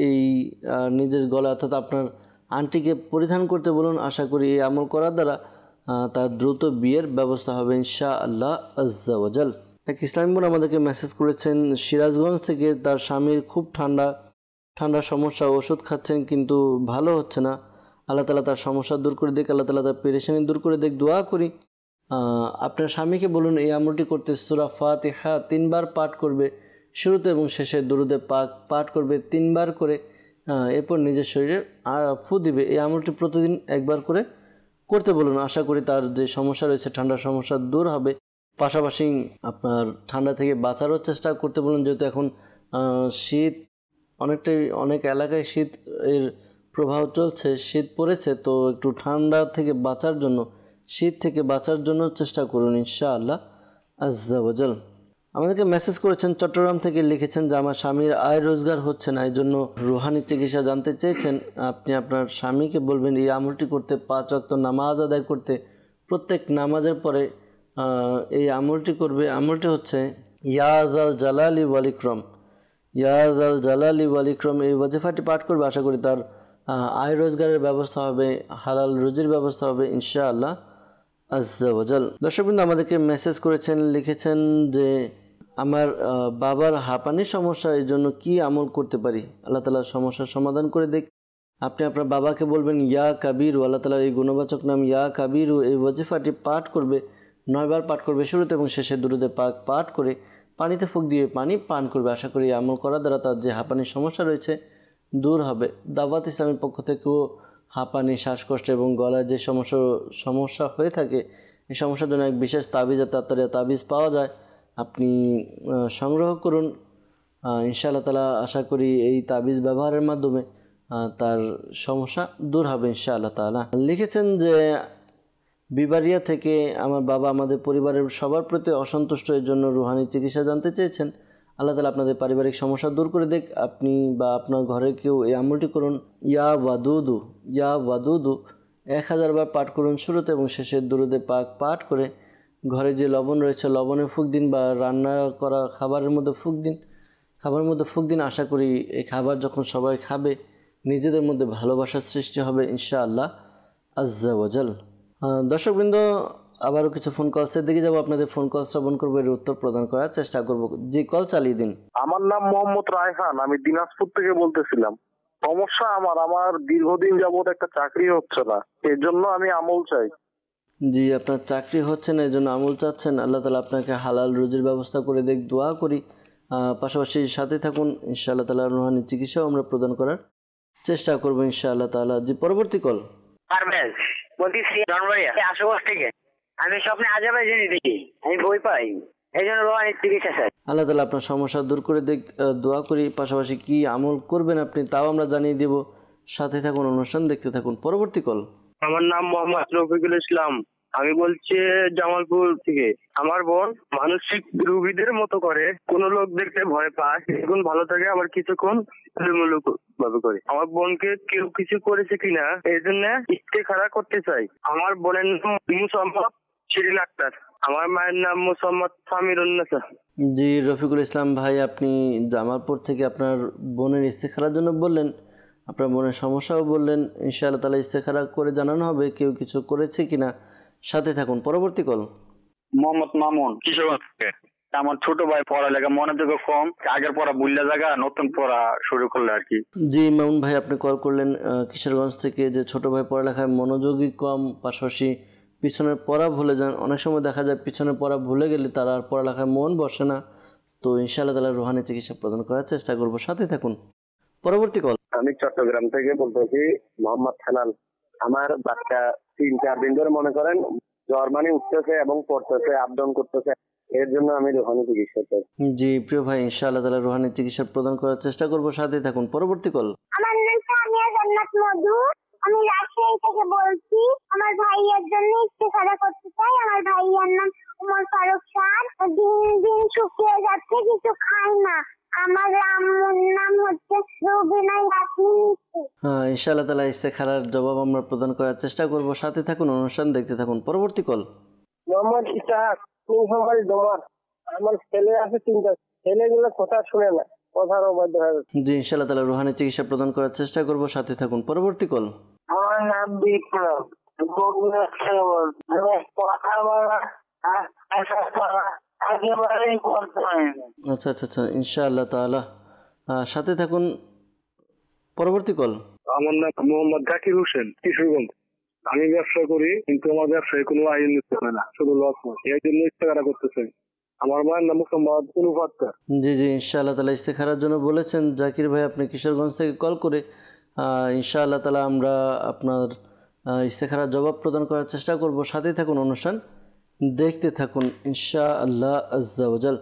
এই নিজের গলা অর্থাৎ আপনার আন্টিকে পরিধান করতে বলুন। আশা করি এই আমল করার দ্বারা তার দ্রুত বিয়ের ব্যবস্থা হবে ইনশাআল্লাহ আজ্জা ওয়াজাল। এক ইসলামী বোন আমাদেরকে মেসেজ করেছেন সিরাজগঞ্জ থেকে, তার স্বামীর খুব ঠান্ডা সমস্যা, ওষুধ খাচ্ছেন কিন্তু ভালো হচ্ছে না। আল্লাহ তালা তার সমস্যা দূর করে দেখ, আল্লাহ তালা তার পেরেশানি দূর করে দেখ, দোয়া করি। আপনার স্বামীকে বলুন এই আমলটি করতে সূরা ফাতিহা 3 বার পাঠ করবে, শুরুতে এবং শেষে দুরুদে পাক পাঠ করবে 3 বার করে। এরপর নিজের শরীরে ফু দিবে। এই আমলটি প্রতিদিন 1 বার করে করতে বলুন। আশা করি তার যে সমস্যা রয়েছে ঠান্ডার সমস্যা দূর হবে। পাশাপাশি আপনার ঠান্ডা থেকে বাঁচারও চেষ্টা করতে বলুন, যেহেতু এখন শীত অনেক এলাকায় শীত এর প্রভাব চলছে, শীত পড়েছে, তো একটু ঠান্ডা থেকে বাঁচার জন্য, শীত থেকে বাঁচার জন্য চেষ্টা করুন ইনশাআল্লাহ আজ্জা ওয়াজাল। আমাদেরকে মেসেজ করেছেন চট্টগ্রাম থেকে, লিখেছেন যে আমার স্বামীর আয় রোজগার হচ্ছে না, এই জন্য রুহানি চিকিৎসা জানতে চেয়েছেন। আপনি আপনার স্বামীকে বলবেন এই আমলটি করতে, 5 ওয়াক্ত নামাজ আদায় করতে, প্রত্যেক নামাজের পরে এই আমলটি করবে। আমলটি হচ্ছে ইয়াদ আল জালালি ওয়াল ইকরম, ইয়াদ আল জালালি ওয়াল ইকরম এই ওয়াজিফাটি পাঠ করবে। আশা করি তার আয় রোজগারের ব্যবস্থা হবে, হালাল রুজির ব্যবস্থা হবে ইনশাআল্লাহ আজ্জা ওয়াজাল। দর্শকবৃন্দ আমাদেরকে মেসেজ করেছেন, লিখেছেন যে আমার বাবার হাঁপানির সমস্যা, এই জন্য কী আমল করতে পারি, আল্লাহ তালা সমস্যার সমাধান করে দেখ। আপনি আপনার বাবাকে বলবেন ইয়া কাবিরু, আল্লাহ তালার এই গুণবাচক নাম ইয়া কাবিরু এই ওয়াজিফাটি পাঠ করবে, 9 বার পাঠ করবে, শুরুতে এবং শেষে দুরুদে পাক পাঠ করে পানিতে ফুঁক দিয়ে পানি পান করবে। আশা করি এই আমল করার দ্বারা তার যে হাঁপানির সমস্যা রয়েছে দূর হবে। দাওয়াত ইসলামের পক্ষ থেকেও হাঁপানি, শ্বাসকষ্ট এবং গলার যে সমস্যা হয়ে থাকে, এই সমস্যার জন্য এক বিশেষ তাবিজ, তাড়াতাড়ি তাবিজ পাওয়া যায়, আপনি সংগ্রহ করুন ইনশাআল্লাহ তালা। আশা করি এই তাবিজ ব্যবহারের মাধ্যমে তার সমস্যা দূর হবে ইনশাআল্লাহ তাআলা। লিখেছেন যে বিবারিয়া থেকে আমার বাবা আমাদের পরিবারের সবার প্রতি অসন্তুষ্ট, এর জন্য রুহানি চিকিৎসা জানতে চেয়েছেন। আল্লাহ তালা আপনাদের পারিবারিক সমস্যা দূর করে দেখ। আপনি বা আপনার ঘরের কেউ এই আমলটি করুন, ইয়া ওয়াদুদু, ইয়া ওয়াদুদু 1000 বার পাঠ করুন, শুরুতে এবং শেষে দুরুদে পাক পাঠ করে ঘরে যে লবণ রয়েছে লবণে ফুঁক দিন, বা রান্না করা খাবারের মধ্যে ফুঁক দিন। আশা করি এই খাবার যখন সবাই খাবে নিজেদের মধ্যে ভালোবাসার সৃষ্টি হবে ইনশাআল্লাহ আজ্জা ওয়াজাল। দর্শকবৃন্দ আবারও কিছু ফোন কলসের দিকে যাবো, আপনাদের ফোন কল শ্রবণ করবো, এর উত্তর প্রদান করার চেষ্টা করবো। জি, কল চালিয়ে দিন। আমার নাম মোহাম্মদ রায়হান, আমি দিনাজপুর থেকে বলতেছিলাম। সমস্যা আমার দীর্ঘদিন যাবত একটা চাকরি হচ্ছে না, এর জন্য আমি আমল চাই। জি, আপনার চাকরি হচ্ছে না, এই জন্য আমল চাচ্ছেন। আল্লাহ তালা আপনাকে হালাল রুজির ব্যবস্থা করে দেখ, দোয়া করি। পাশাপাশি সাথে থাকুন, ইনশাআল্লাহ তাআলা রুহানি চিকিৎসাও আমরা প্রদান করার চেষ্টা করবো ইনশাআল্লাহ তাআলা। জি, পরবর্তী কল। পারভেজ বলতেছি জনবাড়িয়া আশুগঞ্জ থেকে। আমি স্বপ্নে আজাবে জেনে দেখি, আমি বই পাই, এই জন্য রোহানি চিকিৎসা চাই। আল্লাহ তাআলা আপনার সমস্যা দূর করে দেখ, দোয়া করি। পাশাপাশি কি আমল করবেন আপনি তাও আমরা জানিয়ে দেব। সাথে থাকুন, অনুষ্ঠান দেখতে থাকুন। পরবর্তী কল। আমার নাম মোহাম্মদ রফিকুল ইসলাম, আমি বলছি জামালপুর থেকে। আমার বোন মানসিক রোগীদের মতো করে, কোন লোক দেখতে ভয় পায়, কিছুক্ষণ ভালো থাকে, আবার কিছুক্ষণ ভাবে করে। আমার বোনকে কেউ কিছু করেছে কিনা এই জন্য ইস্তেখারা করতে চাই। আমার বোনের নাম মুসাম্মদ শিরিন আক্তার, আমার মায়ের নাম মুসাম্মদ সামিরুন্নেসা। জি, রফিকুল ইসলাম ভাই, আপনি জামালপুর থেকে আপনার বোনের ইস্তেখারার জন্য বললেন, আপনার বোনের সমস্যাও বললেন। ইনশাআল্লাহ তাআলা ইস্তেখারা করে জানানো হবে কেউ কিছু করেছে কিনা। সাথে থাকুন। পরবর্তী কল। মোহাম্মদ মামুন, কিশোরগঞ্জ থেকে। আমার ছোট ভাই পড়ালেখা মনোযোগ কম, আগের পড়া ভুললে জায়গা নতুন পড়া শুরু করলে আর কি। জি মামুন ভাই, আপনি কল করলেন কিশোরগঞ্জ থেকে, যে ছোট ভাই পড়ালেখায় মনোযোগী কম, পাশাপাশি পিছনের পড়া ভুলে যান। অনেক সময় দেখা যায় পিছনের পড়া ভুলে গেলে তারা আর পড়ালেখায় মন বসে না। তো ইনশাআল্লাহ তাআলা রুহানি চিকিৎসা প্রদান করার চেষ্টা করব, সাথে থাকুন। পরবর্তী কল। আমি চট্টগ্রাম থেকে বলতেছি, মোহাম্মদ হালাল। আমার বাচ্চা 3-4 দিন ধরে মনে করেন জ্বর মানে উঠতেছে এবং পড়তেছে, আপ ডাউন করতেছে। এর জন্য আমি রুহানি চিকিৎসা চাই। জি প্রিয় ভাই, ইনশাআল্লাহ তাআলা রুহানি চিকিৎসা প্রদান করার চেষ্টা করব, সাথে থাকুন। পরবর্তী কল। আমার নাম সামিয়া জান্নাত মধু, আমি রাজশাহী থেকে বলছি। আমার ভাইয়ের জন্য ইস্তেখারা করতে চাই। আমার ভাইয়ের নাম উমর ফারুক স্যার। দিন দিন শুকিয়ে যাচ্ছে, কিছু খাই না। আমার আম্মুর নাম হচ্ছে রুবিনা ইয়াসমিন। হ্যাঁ, ইনশাআল্লাহ তাআলা ইস্তেখারার জবাব আমরা প্রদান করার চেষ্টা করব, সাথে থাকুন, অনুষ্ঠান দেখতে থাকুন। পরবর্তী কল। মোহাম্মদ ইসাহাক, দোমার। আমার ছেলে আছে 3টা, ছেলেগুলো কথা শুনে না, কথার অবাধ্য হয়ে যাচ্ছে। জি ইনশাআল্লাহ তাআলা রুহানি চিকিৎসা প্রদান করার চেষ্টা করব, সাথে থাকুন। পরবর্তী কল। আমার নাম বিপ্লব, বগুড়া থেকে বলছি। একেবারেই করতে হয় না। আচ্ছা আচ্ছা আচ্ছা, ইনশাআল্লাহ তাআলা সাথে থাকুন। পরবর্তী কল। আমার নাম মোহাম্মদ জাকির হোসেন, কিশোরগঞ্জ। আমি ব্যবসা করি, কিন্তু আমার ব্যবসায় কোনো আয় নিতে হয় না, শুধু লস হয়। এই জন্য ইস্তেখারা করতেছে। আমার মায়ের নাম মোহাম্মদ অনুফাত্তার। জি জি ইনশাআল্লাহ তাআলা ইস্তেখারার জন্য বলেছেন জাকির ভাই, আপনি কিশোরগঞ্জ থেকে কল করে। ইনশাআল্লাহ তাআলা আমরা আপনার ইস্তেখারার জবাব প্রদান করার চেষ্টা করব, সাথে থাকুন, অনুষ্ঠান দেখতে থাকুন ইনশাআল্লাহ আজ্জা ওয়াজাল।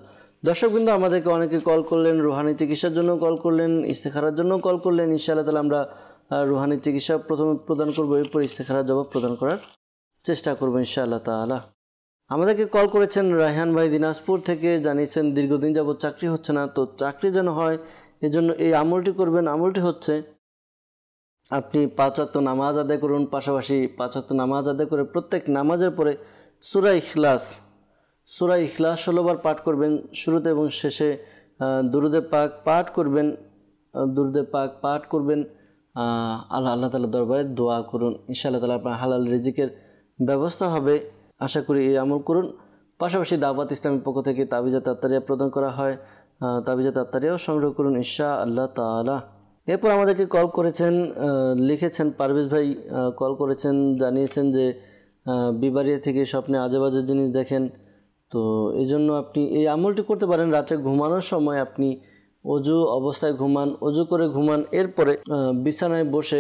দর্শকবৃন্দ, আমাদেরকে অনেকে কল করলেন, রুহানি চিকিৎসার জন্য কল করলেন, ইস্তেখারার জন্য কল করলেন। ইনশাআল্লাহ তাআলা আমরা রুহানি চিকিৎসা প্রথমে প্রদান করব, এরপর ইস্তেখারার জবাব প্রদান করার চেষ্টা করব ইনশাআল্লাহ তাআলা। আমাদেরকে কল করেছেন রায়হান ভাই দিনাজপুর থেকে, জানিয়েছেন দীর্ঘদিন যাবত চাকরি হচ্ছে না, তো চাকরি যেন হয় এজন্য এই আমলটি করবেন। আমলটি হচ্ছে আপনি 5 ওয়াক্ত নামাজ আদায় করুন, পাশাপাশি 5 ওয়াক্ত নামাজ আদায় করে প্রত্যেক নামাজের পরে সূরা ইখলাস 16 বার পাঠ করবেন। শুরুতে এবং শেষে দুরুদে পাক পাঠ করবেন। আল্লাহ তাআলার দরবারে দোয়া করুন। ইনশাআল্লাহ তাআলা আপনার হালাল রিজিকের ব্যবস্থা হবে। আশা করি এই আমল করুন। পাশাপাশি দাওয়াত ইসলামের পক্ষ থেকে তাবিজা তাত্তারিয়া প্রদান করা হয়, তাবিজা তাত্তারিয়াও সংগ্রহ করুন ইনশাআল্লাহ তাআলা। এরপর আমাদেরকে কল করেছেন, লিখেছেন পারভেজ ভাই, কল করেছেন, জানিয়েছেন যে বিবাড়িয়া থেকে স্বপ্নে আজেবাজে জিনিস দেখেন। তো এই জন্য আপনি এই আমলটি করতে পারেন। রাতে ঘুমানোর সময় আপনি অজু অবস্থায় ঘুমান, অজু করে ঘুমান। এরপরে বিছানায় বসে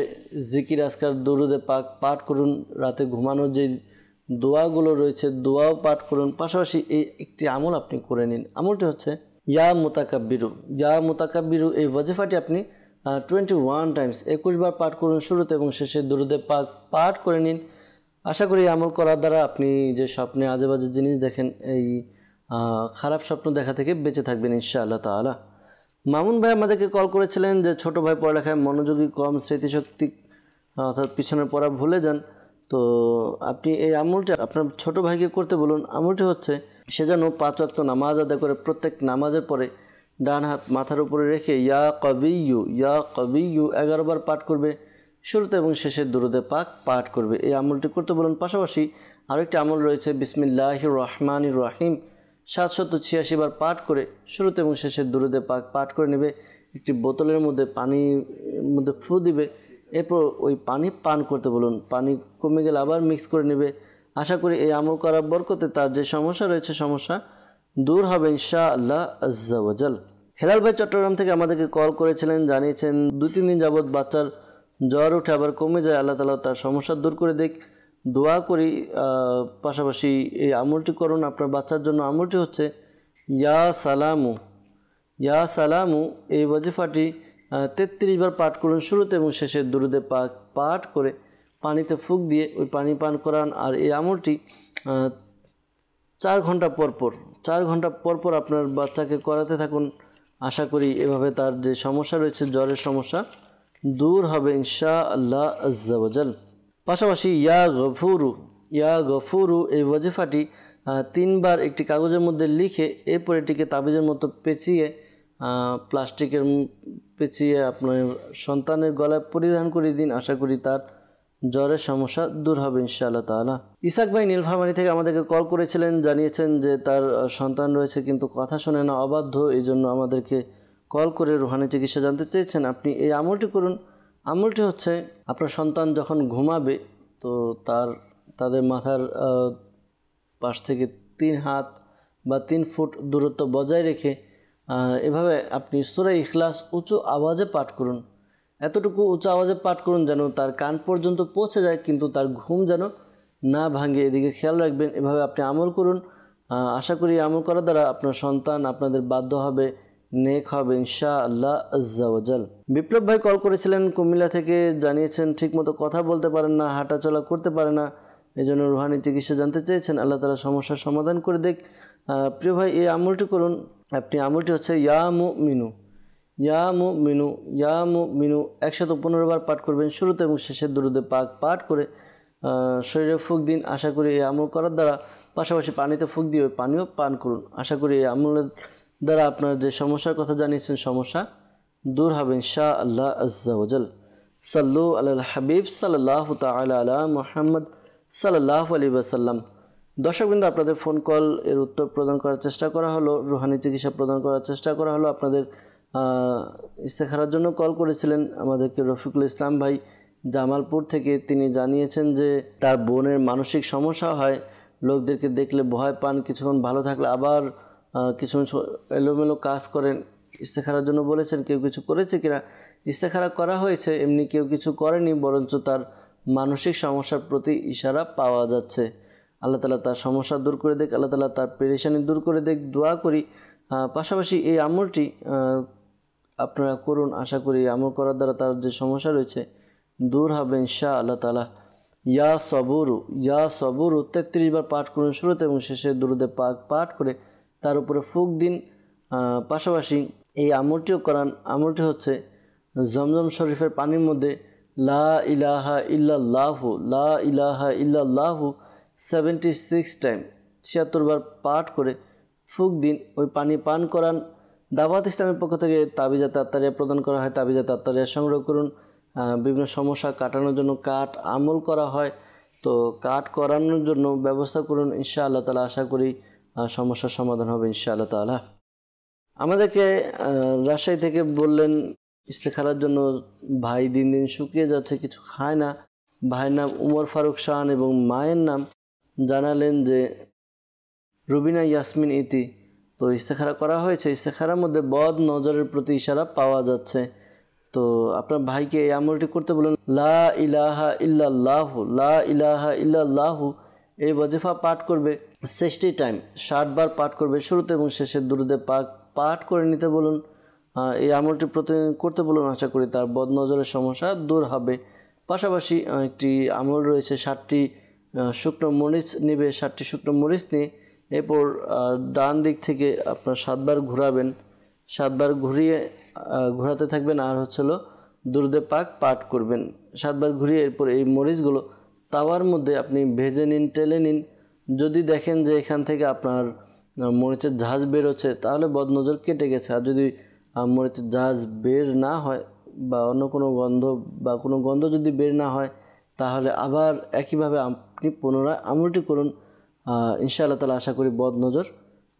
জিকির আজকার দরুদে পাক পাঠ করুন। রাতে ঘুমানোর যে দোয়াগুলো রয়েছে দোয়াও পাঠ করুন। পাশাপাশি এই একটি আমল আপনি করে নিন। আমলটি হচ্ছে ইয়া মুতাকাব্বিরু। এই ওয়াজিফাটি আপনি 21 টাইমস 21 বার পাঠ করুন। শুরুতে এবং শেষে দরুদে পাক পাঠ করে নিন। আশা করি আমল করার দ্বারা আপনি যে স্বপ্নে আজেবাজে জিনিস দেখেন, এই খারাপ স্বপ্ন দেখা থেকে বেঁচে থাকবেন ইনশাআল্লাহ তাআলা। মামুন ভাই আমাদেরকে কল করেছিলেন যে ছোট ভাই পড়ালেখায় মনোযোগী কম, স্মৃতিশক্তি অর্থাৎ পিছনে পড়া ভুলে যান। তো আপনি এই আমলটি আপনার ছোট ভাইকে করতে বলুন। আমলটি হচ্ছে সে যেন 5 ওয়াক্ত নামাজ আদায় করে প্রত্যেক নামাজের পরে ডান হাত মাথার উপরে রেখে ইয়া কবিয়্যু 11 বার পাঠ করবে। শুরুতে এবং শেষে দুরুদে পাক পাঠ করবে। এই আমলটি করতে বলুন। পাশাপাশি আরেকটি আমল রয়েছে বিসমিল্লাহির রহমানির রহিম 786 বার পাঠ করে শুরুতে এবং শেষে দুরুদে পাক পাঠ করে নেবে। একটি বোতলের মধ্যে পানির মধ্যে ফু দিবে, এরপর ওই পানি পান করতে বলুন। পানি কমে গেলে আবার মিক্স করে নেবে। আশা করি এই আমল করার বরকতে তার যে সমস্যা রয়েছে সমস্যা দূর হবে ইনশাআল্লাহ আজ্জা ওয়াজাল। হেলাল ভাই চট্টগ্রাম থেকে আমাদেরকে কল করেছিলেন, জানিয়েছেন 2-3 দিন যাবৎ বাচ্চার জ্বর উঠে আবার কমে যায়। আল্লাহ তাআলা তার সমস্যা দূর করে দিক, দোয়া করি। পাশাপাশি এই আমলটি করুন আপনার বাচ্চার জন্য। আমলটি হচ্ছে ইয়া সালামু। এই ওয়াজিফাটি 33 বার পাঠ করুন। শুরুতে এবং শেষে দুরুদে পাক পাঠ করে পানিতে ফুঁক দিয়ে ওই পানি পান করান। আর এই আমলটি 4 ঘন্টা পর আপনার বাচ্চাকে করাতে থাকুন। আশা করি এভাবে তার যে সমস্যা রয়েছে জ্বরের সমস্যা দূর হবে ইনশাআল্লাহ আজ্জা ওয়াজাল। পাশাপাশি ইয়া গফুরু এই ওয়াজিফাটি 3 বার একটি কাগজের মধ্যে লিখে এরপর এটিকে তাবিজের মতো পেঁচিয়ে প্লাস্টিকের পেঁচিয়ে আপনার সন্তানের গলায় পরিধান করে দিন। আশা করি তার জ্বরের সমস্যা দূর হবে ইনশাআল্লাহ তাআলা। ইসাক ভাই নীলফামারী থেকে আমাদেরকে কল করেছিলেন, জানিয়েছেন যে তার সন্তান রয়েছে কিন্তু কথা শোনে না, অবাধ্য, এই জন্য আমাদেরকে কল করে রুহানি চিকিৎসা জানতে চেয়েছেন। আপনি এই আমলটি করুন। আমলটি হচ্ছে আপনার সন্তান যখন ঘুমাবে তো তাদের মাথার পাশ থেকে 3 হাত বা 3 ফুট দূরত্ব বজায় রেখে এভাবে আপনি সূরা ইখলাস উঁচু আওয়াজে পাঠ করুন। এতটুকু উঁচু আওয়াজে পাঠ করুন যেন তার কান পর্যন্ত পৌঁছে যায়, কিন্তু তার ঘুম যেন না ভাঙে, এদিকে খেয়াল রাখবেন। এভাবে আপনি আমল করুন। আশা করি আমল করার দ্বারা আপনার সন্তান আপনাদের বাধ্য হবে, নেক হবে ইনশাআল্লাহ আজ্জা ওয়াজাল। বিপ্লব ভাই কল করেছিলেন কুমিল্লা থেকে, জানিয়েছেন ঠিকমতো কথা বলতে পারেন না, হাঁটাচলা করতে পারে না, এই জন্য রুহানি চিকিৎসা জানতে চেয়েছেন। আল্লাহ তাআলা সমস্যার সমাধান করে দেখ। প্রিয় ভাই, এই আমলটি করুন। আপনি আমলটি হচ্ছে ইয়া মুমিনু ইয়া মুমিনু ইয়া মুমিনু 115 বার পাঠ করবেন, শুরুতে এবং শেষে দুরূদে পাক পাঠ করে শরীরে ফুঁক দিন। আশা করি এই আমল করার দ্বারা, পাশাপাশি পানিতে ফুঁক দিয়ে ওই পানিও পান করুন। আশা করি এই আমলের দ্বারা আপনার যে সমস্যার কথা জানিয়েছেন সমস্যা দূর হবে ইনশাআল্লাহ আজ্জা ওয়াজাল। সাল্লু আলাল হাবিব সাল্লাল্লাহু তাআলা আলা মুহাম্মদ সাল্লাল্লাহু আলাইহি ওয়াসাল্লাম। দর্শকবৃন্দ, আপনাদের ফোন কল এর উত্তর প্রদান করার চেষ্টা করা হলো, রুহানি চিকিৎসা প্রদান করার চেষ্টা করা হলো। আপনাদের ইস্তেখারার জন্য কল করেছিলেন আমাদেরকে রফিকুল ইসলাম ভাই জামালপুর থেকে। তিনি জানিয়েছেন যে তার বোনের মানসিক সমস্যা হয়, লোকদেরকে দেখলে ভয় পান, কিছুক্ষণ ভালো থাকলে আবার কিছুক্ষণ এলোমেলো কাজ করেন। ইস্তেখারার জন্য বলেছেন, কেউ কিছু করেছে কিনা। ইস্তেখারা করা হয়েছে, এমনি কেউ কিছু করেনি, বরঞ্চ তার মানসিক সমস্যার প্রতি ইশারা পাওয়া যাচ্ছে। আল্লাহ তাআলা তার সমস্যা দূর করে দেখ, আল্লাহ তাআলা তার পেরেশানি দূর করে দেখ, দোয়া করি। পাশাপাশি এই আমলটি আপনারা করুন। আশা করি আমল করার দ্বারা তার যে সমস্যা রয়েছে দূর হবে ইনশাআল্লাহ তাআলা। ইয়া সবুরু 33 বার পাঠ করুন, শুরুতে এবং শেষে দুরূদে পাক পাঠ করে তার উপরে ফুঁক দিন। পাশাপাশি এই আমলটিও করান। আমলটি হচ্ছে জমজম শরীফের পানির মধ্যে লা ইলাহা ইল্লাল্লাহু 76 টাইম 76 বার পাঠ করে ফুঁক দিন, ওই পানি পান করান। দাওয়াত ইসলামের পক্ষ থেকে তাবিজাত আত্তারিয়া প্রদান করা হয়, তাবিজাত আত্তারিয়া সংগ্রহ করুন। বিভিন্ন সমস্যা কাটানোর জন্য কাঠ আমল করা হয়, তো কাঠ করানোর জন্য ব্যবস্থা করুন ইনশাআল্লাহ তাআলা। আশা করি সমস্যার সমাধান হবে ইনশাআল্লাহ তাআলা। আমাদেরকে রাজশাহী থেকে বললেন ইস্তেখারার জন্য ভাই দিন দিন শুকিয়ে যাচ্ছে, কিছু খায় না। ভাইয়ের নাম উমর ফারুক শান এবং মায়ের নাম জানালেন যে রুবিনা ইয়াসমিন ইতি। তো ইস্তেখারা করা হয়েছে, ইস্তেখারার মধ্যে বদ নজরের প্রতি ইশারা পাওয়া যাচ্ছে। তো আপনার ভাইকে এই আমলটি করতে বলুন। লা ইলাহা ইল্লাল্লাহু এই ওয়াজিফা পাঠ করবে 60 টাইম, 60 বার পাঠ করবে, শুরুতে এবং শেষে দুরূদে পাক পাঠ করে নিতে বলুন। এই আমলটি প্রতিদিন করতে বলুন। আশা করি তার বদ নজরের সমস্যা দূর হবে। পাশাপাশি একটি আমল রয়েছে, 60টি শুকনো মরিচ নেবে, 60টি শুকনো মরিচ নিয়ে এরপর ডান দিক থেকে আপনার 7 বার ঘোরাবেন, 7 বার ঘোরাতে থাকবেন, আর হচ্ছিল দুরূদে পাক পাঠ করবেন 7 বার ঘুরিয়ে। এরপর এই মরিচগুলো তাওয়ার মধ্যে আপনি ভেজে নিন, টেলে নিন। যদি দেখেন যে এখান থেকে আপনার মরিচের ঝাঁজ বেরোচ্ছে তাহলে বদনজর কেটে গেছে। আর যদি মরিচের ঝাঁজ বের না হয় বা অন্য কোনো গন্ধ যদি বের না হয় তাহলে আবার একইভাবে আপনি পুনরায় আমলটি করুন। ইনশাআল্লাহ তাআলা আশা করি বদনজর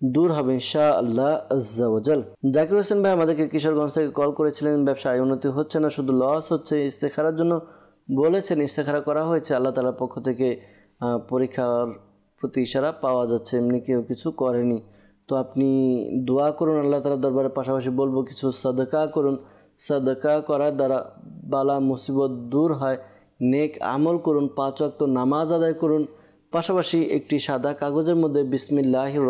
দূর হবে ইনশাআল্লাহ আজ্জা ওয়াজাল। জাকির হোসেন ভাই আমাদেরকে কিশোরগঞ্জ থেকে কল করেছিলেন, ব্যবসায় উন্নতি হচ্ছে না, শুধু লস হচ্ছে। ইস্তেখারার জন্য বলেছেন, ইস্তেখারা করা হয়েছে, আল্লাহ তাআলার পক্ষ থেকে পরীক্ষার প্রতি ইশারা পাওয়া যাচ্ছে, এমনি কেউ কিছু করেনি। তো আপনি দোয়া করুন আল্লাহ তাআলার দরবারে, পাশাপাশি বলবো কিছু সাদকা করুন। সাদকা করার দ্বারা বালা মুসিবত দূর হয়। নেক আমল করুন, 5 ওয়াক্ত নামাজ আদায় করুন। পাশাপাশি একটি সাদা কাগজের মধ্যে বিসমিল্লাহির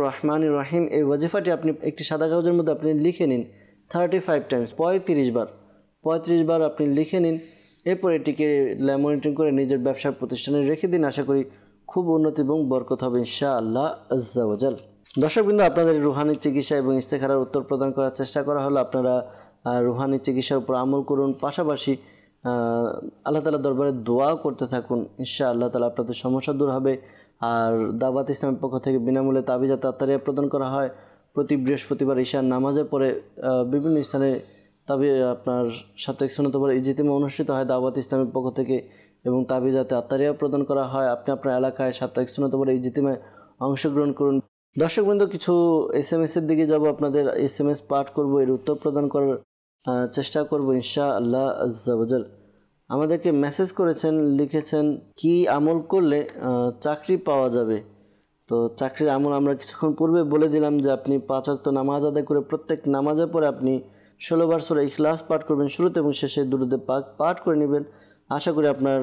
রহমানির রহিম এই ওয়াজিফাটি আপনি একটি সাদা কাগজের মধ্যে আপনি লিখে নিন 35 টাইমস, 35 বার আপনি লিখে নিন। এরপর এটিকে ল্যামিনেটিং করে নিজের ব্যবসার প্রতিষ্ঠানে রেখে দিন। আশা করি খুব উন্নতি এবং বরকত হবে ইনশাআল্লাহ আজ্জা ওয়াজাল। দর্শকবৃন্দ, আপনাদের রুহানি চিকিৎসা এবং ইস্তেখারার উত্তর প্রদান করার চেষ্টা করা হলো। আপনারা রুহানি চিকিৎসার উপর আমল করুন, পাশাপাশি আল্লাহ তাআলার দরবারে দোয়াও করতে থাকুন। ইনশাআল্লাহ তাআলা আপনাদের সমস্যা দূর হবে। আর দাওয়াত ইসলামের পক্ষ থেকে বিনামূল্যে তাবিজাত আত্তারিয়া প্রদান করা হয়। প্রতি বৃহস্পতিবার ঈশার নামাজের পরে বিভিন্ন স্থানে তবে আপনার সাপ্তাহিক সুন্নাত ওপর ইজতিমা অনুষ্ঠিত হয় দাওয়াত ইসলামের পক্ষ থেকে এবং তাবিজাতে আত্মারিয়া প্রদান করা হয়। আপনি আপনার এলাকায় সাপ্তাহিক সুন্নাত ওপর ইজতিমায় অংশগ্রহণ করুন। দর্শকবৃন্দ, কিছু এসএমএসের দিকে যাব, আপনাদের এসএমএস পাঠ করব, এর উত্তর প্রদান করার চেষ্টা করব ইনশাআল্লাহ আজ্জা ওয়াজাল। আমাদেরকে মেসেজ করেছেন, লিখেছেন কি আমল করলে চাকরি পাওয়া যাবে। তো চাকরির আমল আমরা কিছুক্ষণ পূর্বে বলে দিলাম যে আপনি 5 ওয়াক্ত নামাজ আদায় করে প্রত্যেক নামাজের পরে আপনি 16 বার সূরা ইখলাস পাঠ করবেন, শুরুতে এবং শেষে দুরূদে পাক পাঠ করে নেবেন। আশা করি আপনার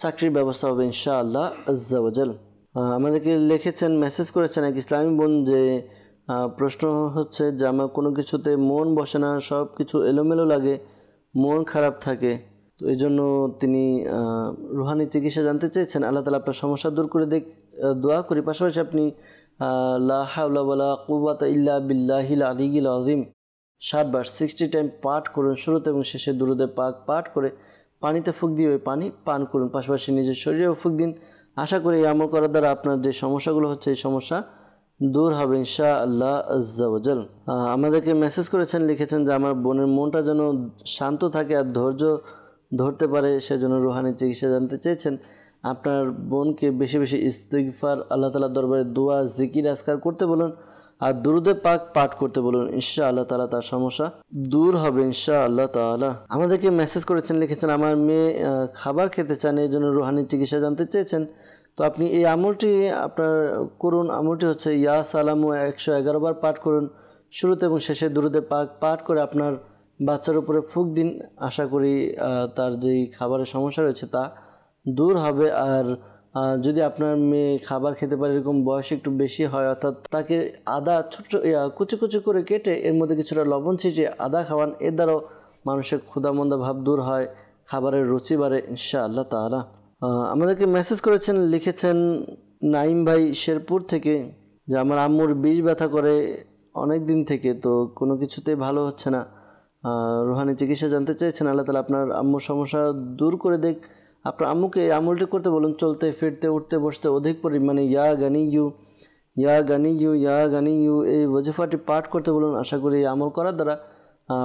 চাকরির ব্যবস্থা হবে ইনশাআল্লাহ আজ্জা ওয়াজাল। আমাদেরকে লিখেছেন, মেসেজ করেছেন এক ইসলামী বোন যে প্রশ্ন হচ্ছে যে আমার কোনো কিছুতে মন বসে না, সব কিছু এলোমেলো লাগে, মন খারাপ থাকে। তো এই জন্য তিনি রুহানি চিকিৎসা জানতে চেয়েছেন। আল্লাহ তাআলা আপনার সমস্যা দূর করে দেখ, দোয়া করি। পাশাপাশি আপনি লা হাওলা ওয়ালা কুওয়াতা ইল্লা বিল্লাহিল আলিয়্যিল আযীম 7 বার 60 টাইম পাঠ করুন, শুরুতে এবং শেষে দুরূদে পাক পাঠ করে পানিতে ফুঁক দিয়ে ওই পানি পান করুন। পাশাপাশি নিজের শরীরেও ফুঁক দিন। আশা করি এই আমল করার দ্বারা আপনার যে সমস্যাগুলো হচ্ছে এই সমস্যা দূর হবে ইনশাআল্লাহ আজ্জা ওয়াজাল। আমাদেরকে মেসেজ করেছেন, লিখেছেন যে আমার বোনের মনটা যেন শান্ত থাকে আর ধৈর্য ধরতে পারে, সেজন্য রুহানি চিকিৎসা জানতে চেয়েছেন। আপনার বোনকে বেশি বেশি ইস্তিগফার, আল্লাহ তাআলার দরবারে দোয়া, জিকির, আজকার করতে বলুন আর দুরূদে পাক পাঠ করতে বলুন। ইনশাআল্লাহ তাআলা তার সমস্যা দূর হবে ইনশাআল্লাহ তাআলা। আমাদেরকে মেসেজ করেছেন, লিখেছেন আমার মেয়ে খাবার খেতে চান, এই জন্য রুহানি চিকিৎসা জানতে চেয়েছেন। তো আপনি এই আমলটি আপনার করুন। আমলটি হচ্ছে ইয়া সালামু 111 বার পাঠ করুন, শুরুতে এবং শেষে দুরূদে পাক পাঠ করে আপনার বাচ্চার উপরে ফুঁক দিন। আশা করি তার যেই খাবারের সমস্যা রয়েছে তা দূর হবে। আর যদি আপনার মেয়ে খাবার খেতে পারে, এরকম বয়স একটু বেশি হয়, অর্থাৎ তাকে আদা ছোট কুচি কুচি করে কেটে এর মধ্যে কিছুটা লবণ ছিটিয়ে আদা খাওয়ান, এর দ্বারাও মানুষের ক্ষুধামন্দা ভাব দূর হয়, খাবারের রুচি বাড়ে ইনশাআল্লাহ তাআলা। আমাদেরকে মেসেজ করেছেন, লিখেছেন নাইম ভাই শেরপুর থেকে যে আমার আম্মুর বিষ ব্যথা করে অনেক দিন থেকে, তো কোনো কিছুতেই ভালো হচ্ছে না, রুহানি চিকিৎসা জানতে চেয়েছেন। আল্লাহ তাআলা আপনার আম্মুর সমস্যা দূর করে দেখ। আপনার আম্মুকে এই আমলটি করতে বলুন, চলতে ফিরতে উঠতে বসতে অধিক পরিমাণে ইয়া গানিয়ু ইয়া গানিয়ু ইয়া গানিয়ু এই ওয়াজিফাটি পাঠ করতে বলুন। আশা করি এই আমল করার দ্বারা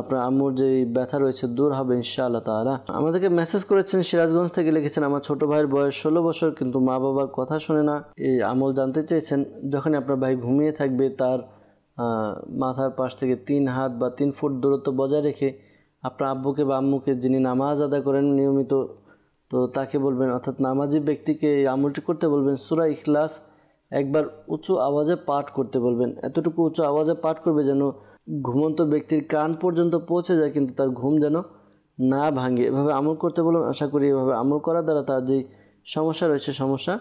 আপনার আম্মুর যে ব্যথা রয়েছে দূর হবে ইনশাআল্লাহ তাআলা। আমাদেরকে মেসেজ করেছেন সিরাজগঞ্জ থেকে, লিখেছেন আমার ছোট ভাইয়ের বয়স 16 বছর, কিন্তু মা বাবার কথা শোনে না। এই আমল জানতে চেয়েছেন। যখনই আপনার ভাই ঘুমিয়ে থাকবে তার মাথার পাশ থেকে 3 হাত বা 3 ফুট দূরত্ব বজায় রেখে আপনার আব্বুকে বা আম্মুকে, যিনি নামাজ আদায় করেন নিয়মিত, তো তাকে বলবেন, অর্থাৎ নামাজি ব্যক্তিকে এই আমলটি করতে বলবেন। সূরা ইখলাস একবার উঁচু আওয়াজে পাঠ করতে বলবেন। এতটুকু উঁচু আওয়াজে পাঠ করবে যেন ঘুমন্ত ব্যক্তির কান পর্যন্ত পৌঁছে যায়, কিন্তু তার ঘুম যেন না ভাঙে। এভাবে আমল করতে বলুন। আশা করি এভাবে আমল করার দ্বারা তার যেই সমস্যা রয়েছে সমস্যা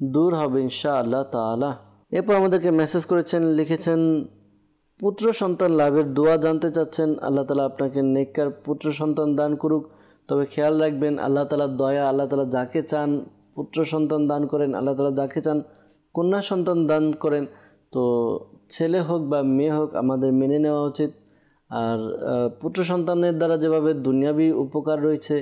দূর হবে ইনশাআল্লাহ তাআলা। এরপর আমাদেরকে মেসেজ করেছেন, লিখেছেন পুত্র সন্তান লাভের দোয়া জানতে চাচ্ছেন। আল্লাহ তাআলা আপনাকে নেককার পুত্র সন্তান দান করুক। তবে খেয়াল রাখবেন, আল্লাহ তাআলার দয়া, আল্লাহ তাআলা যাকে চান পুত্র সন্তান দান করেন, আল্লাহ তাআলা যাকে চান কন্যা সন্তান দান করেন। তো ছেলে হোক বা মেয়ে হোক আমাদের মেনে নেওয়া উচিত। আর পুত্র সন্তানের দ্বারা যেভাবে দুনিয়াবি উপকার রয়েছে,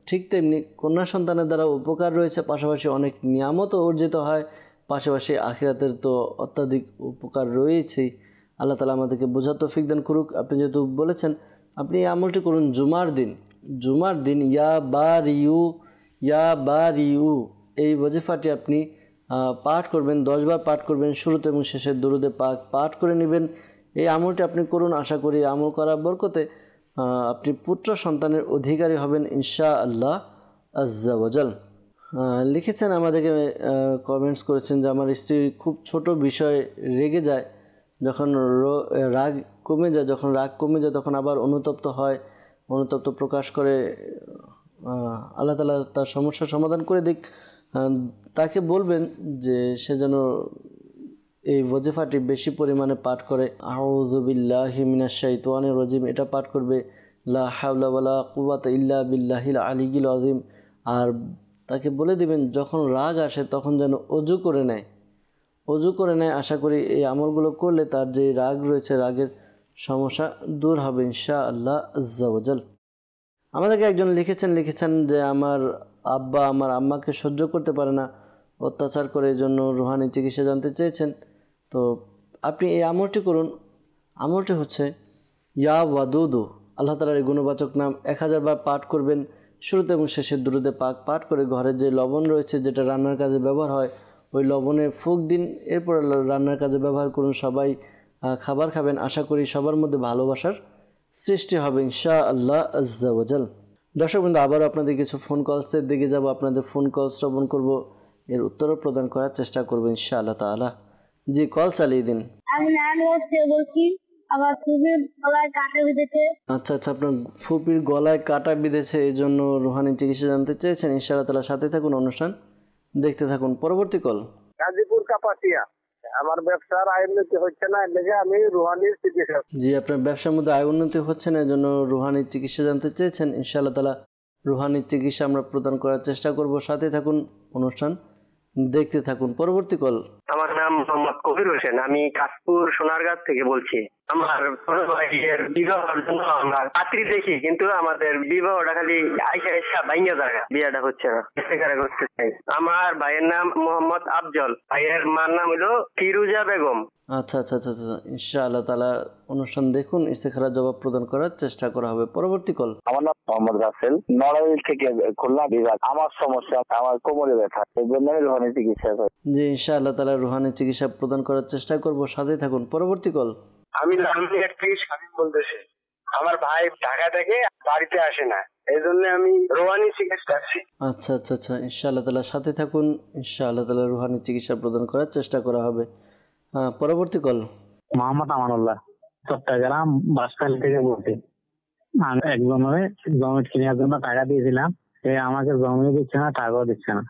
ঠিক তেমনি কন্যা সন্তানের দ্বারা উপকার রয়েছে, পাশাপাশি অনেক নিয়ামতও অর্জিত হয়, পাশাপাশি আখিরাতের তো অত্যাধিক উপকার রয়েছেই। আল্লাহ তাআলা আমাদেরকে বোঝার তৌফিক দান করুক। আপনি যেহেতু বলেছেন, আপনি এই আমলটি করুন জুমার দিন ইয়া বারিউ এই ওয়াজিফাটি আপনি পাঠ করবেন, 10 বার পাঠ করবেন, শুরুতে এবং শেষে দুরূদে পাক পাঠ করে নেবেন। এই আমলটি আপনি করুন। আশা করি আমল করার বরকতে আপনি পুত্র সন্তানের অধিকারী হবেন ইনশাআল্লাহ আজ্জা ওয়াজাল। লিখেছেন, আমাদেরকে কমেন্টস করেছেন যে আমার স্ত্রী খুব ছোট বিষয়ে রেগে যায়, যখন রাগ কমে যায় তখন আবার অনুতপ্ত হয়, অনুতপ্ত প্রকাশ করে। আল্লাহ তাআলা তার সমস্যার সমাধান করে দিক। তাকে বলবেন যে সে যেন এই ওয়াজিফাটি বেশি পরিমাণে পাঠ করে। আউযু বিল্লাহি মিনাশ শাইতানির রাজিম এটা পাঠ করবে, লা হাওলা ওয়ালা কুওয়াতা ইল্লা বিল্লাহিল আলিয়্যিল আযীম। আর তাকে বলে দিবেন যখন রাগ আসে তখন যেন অজু করে নেয়। আশা করি এই আমলগুলো করলে তার যে রাগ রয়েছে রাগের সমস্যা দূর হবে ইনশাআল্লাহ আজ্জা ওয়াজাল। আমাদেরকে একজন লিখেছেন যে আমার আব্বা আমার আম্মাকে সহ্য করতে পারে না, অত্যাচার করে, এই জন্য রুহানি চিকিৎসা জানতে চেয়েছেন। তো আপনি এই আমলটি করুন। আমলটি হচ্ছে ইয়া ওয়াদুদু, আল্লাহ তাআলার এই গুণবাচক নাম 1000 বার পাঠ করবেন। শুরুতে এবং শেষে দুরুদে পাক পাঠ করে ঘরে যে লবণ রয়েছে যেটা রান্নার কাজে ব্যবহার হয় ওই লবণে ফুঁক দিন, এরপর রান্নার কাজে ব্যবহার করুন। সবাই খাবার খাবেন, আশা করি সবার মধ্যে ভালোবাসার সৃষ্টি হবে ইনশাআল্লাহ আজ্জা ওয়াজাল। দর্শক বন্ধু, আবারও আপনাদের কিছু ফোন কলসের দিকে যাব, আপনাদের ফোন কল শ্রবণ করব, এর উত্তরও প্রদান করার চেষ্টা করবো ইনশাআল্লাহ তাআলা। জি, কল চালিয়ে দিন। আমি নানুর থেকে বলছি, আমার ফুপির গলায় কাটা বিঁধেছে। আচ্ছা, আপনার ফুপির গলায় কাটা বিঁধেছে, এই জন্য রুহানি চিকিৎসা জানতে চেয়েছেন। ইনশাআল্লাহ তাআলা সাথে থাকুন, অনুষ্ঠান দেখতে থাকুন। পরবর্তী কল। গাজীপুর কাপাসিয়া। আমার ব্যবসার আয় উন্নতি হচ্ছে না, এর লেগে আমি রুহানির চিকিৎসা। জি, আপনার ব্যবসার মধ্যে আয় উন্নতি হচ্ছে না, এই জন্য রুহানির চিকিৎসা জানতে চেয়েছেন। ইনশাআল্লাহ তাআলা রুহানির চিকিৎসা আমরা প্রদান করার চেষ্টা করব। সাথে থাকুন, অনুষ্ঠান দেখতে থাকুন। পরবর্তী কল। আমার নাম মোহাম্মদ কবির হোসেন, আমি কাশপুর সোনারগাঁ থেকে বলছি। আমার ছোট ভাইয়ের বিবাহের জন্য আমরা পাত্রী দেখি, কিন্তু আমাদের বিবাহটা খালি আইসা ভাইঙ্গা জায়গা, বিয়েটা হচ্ছে না, ইস্তেখারা করতে চাই। আমার ভাইয়ের নাম মোহাম্মদ আফজল, ভাইয়ের মার নাম হলো ফিরুজা বেগম। আচ্ছা, ইনশাআল্লাহ তাআলা অনুষ্ঠান দেখুন, ইস্তেখারা জবাব প্রদান করার চেষ্টা করা হবে। পরবর্তী কল। আমার নাম মোহাম্মদ রাসেল, নড়াইল থেকে, খুলনা বিভাগ। আমার সমস্যা, আমার কোমরে ব্যথা, এই জন্য আমি রুহানি চিকিৎসা করি। জি, ইনশাআল্লাহ তাআলা রুহানি চিকিৎসা প্রদান করার চেষ্টা করব, সাথে থাকুন। পরবর্তী কল। আমি লালমিয়ার থেকে স্বামী বলতেছি, আমার ভাই ঢাকা থেকে বাড়িতে আসে না, এই জন্য আমি রুহানি চিকিৎসা করছি। আচ্ছা, ইনশাআল্লাহ তাআলা সাথে থাকুন, ইনশাআল্লাহ তাআলা রুহানি চিকিৎসা প্রদান করার চেষ্টা করা হবে। পরবর্তী কল। মোহাম্মদ আমানুল্লাহ, চট্টগ্রাম বাসখালী থেকে বলছি। আমি একজনের জমি কেনার জন্য টাকা দিয়েছিলাম, সে আমাকে জমিও দিচ্ছে না, টাকাও দিচ্ছে না,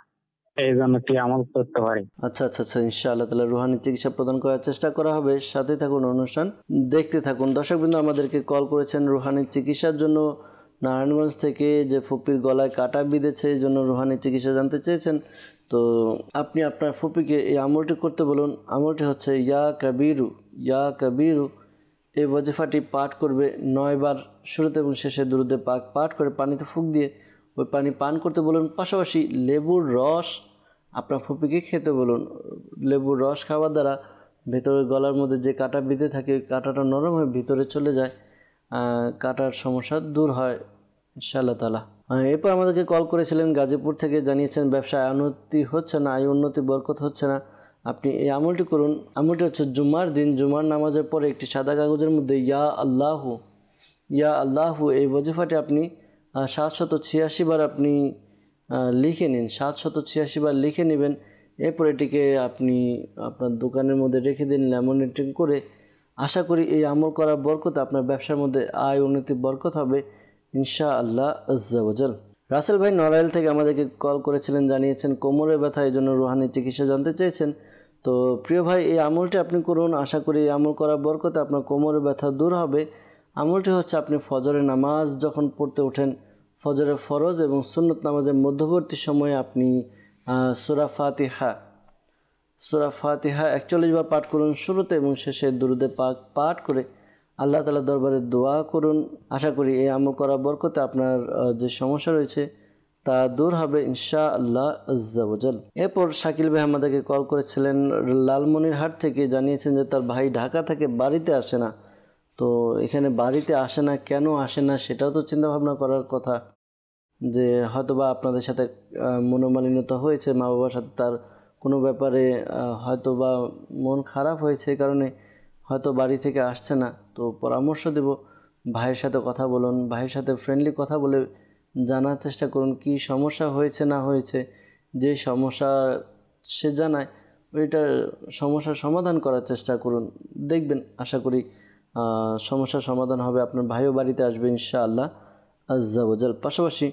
এই জন্য কি আমল করতে পারি? আচ্ছা, ইনশাআল্লাহ তাআলা রুহানি চিকিৎসা প্রদান করার চেষ্টা করা হবে। সাথে থাকুন, অনুষ্ঠান দেখতে থাকুন। দর্শকবৃন্দ আমাদেরকে কল করেছেন রুহানি চিকিৎসার জন্য নারায়ণগঞ্জ থেকে, যে ফুপির গলায় কাটা বিঁধেছে এই জন্য রুহানি চিকিৎসা জানতে চেয়েছেন। তো আপনি আপনার ফুপিকে এই আমলটি করতে বলুন। আমলটি হচ্ছে ইয়া কাবিরু, এই ওয়াজিফাটি পাঠ করবে 9 বার, শুরুতে এবং শেষে দুরুদে পাক পাঠ করে পানিতে ফুঁক দিয়ে ওই পানি পান করতে বলুন। পাশাপাশি লেবুর রস আপনার ফুপিকে খেতে বলুন। লেবুর রস খাওয়ার দ্বারা ভেতরে গলার মধ্যে যে কাটা বিঁধে থাকে কাটাটা নরম হয়ে ভিতরে চলে যায়, কাটার সমস্যা দূর হয় ইনশাআল্লাহ তাআলা। এরপর আমাদেরকে কল করেছিলেন গাজীপুর থেকে, জানিয়েছেন ব্যবসায় উন্নতি হচ্ছে না, আয় উন্নতি বরকত হচ্ছে না। আপনি এই আমলটি করুন। আমলটি হচ্ছে জুমার দিন জুমার নামাজের পরে একটি সাদা কাগজের মধ্যে ইয়া আল্লাহু এই ওয়াজিফাটি আপনি 786 বার আপনি লিখে নিন। 786 বার লিখে নেবেন। এরপর এটিকে আপনি আপনার দোকানের মধ্যে রেখে দিন ল্যামিনেটিং করে। আশা করি এই আমল করার বরকতে আপনার ব্যবসার মধ্যে আয় উন্নতি বরকত হবে ইনশাআল্লাহ আজ্জা ওয়াজাল। রাসেল ভাই নড়াইল থেকে আমাদেরকে কল করেছিলেন, জানিয়েছেন কোমরে ব্যথা, এই জন্য রুহানি চিকিৎসা জানতে চেয়েছেন। তো প্রিয় ভাই, এই আমলটি আপনি করুন। আশা করি এই আমল করার বরকতে আপনার কোমরে ব্যথা দূর হবে। আমলটি হচ্ছে আপনি ফজরের নামাজ যখন পড়তে ওঠেন, ফজরের ফরজ এবং সুন্নত নামাজের মধ্যবর্তী সময়ে আপনি সূরা ফাতিহা 41 বার পাঠ করুন। শুরুতে এবং শেষে দুরুদে পাক পাঠ করে আল্লাহ তাআলার দরবারে দোয়া করুন। আশা করি এই আমল করার বরকতে আপনার যে সমস্যা রয়েছে তা দূর হবে ইনশাআল্লাহ আজ্জা ওয়াজাল। এরপর শাকিল ভাই আমাদেরকে কল করেছিলেন লালমনিরহাট থেকে, জানিয়েছেন যে তার ভাই ঢাকা থেকে বাড়িতে আসে না। তো এখানে বাড়িতে আসে না, কেন আসে না সেটাও তো চিন্তা ভাবনা করার কথা, যে হয়তোবা আপনাদের সাথে মনোমালিন্যতা হয়েছে, মা বাবার সাথে তার কোনো ব্যাপারে হয়তোবা মন খারাপ হয়েছে, এই কারণে হয়তো বাড়ি থেকে আসছে না। তো পরামর্শ দেব, ভাইয়ের সাথে কথা বলুন, ভাইয়ের সাথে ফ্রেন্ডলি কথা বলে জানার চেষ্টা করুন কি সমস্যা হয়েছে না হয়েছে। যে সমস্যা সে জানায় ওইটার সমস্যার সমাধান করার চেষ্টা করুন, দেখবেন আশা করি সমস্যার সমাধান হবে। আপনার ভাইও বাড়িতে আসবে ইনশাআল্লাহ আজ্জা ওয়াজাল। পাশাপাশি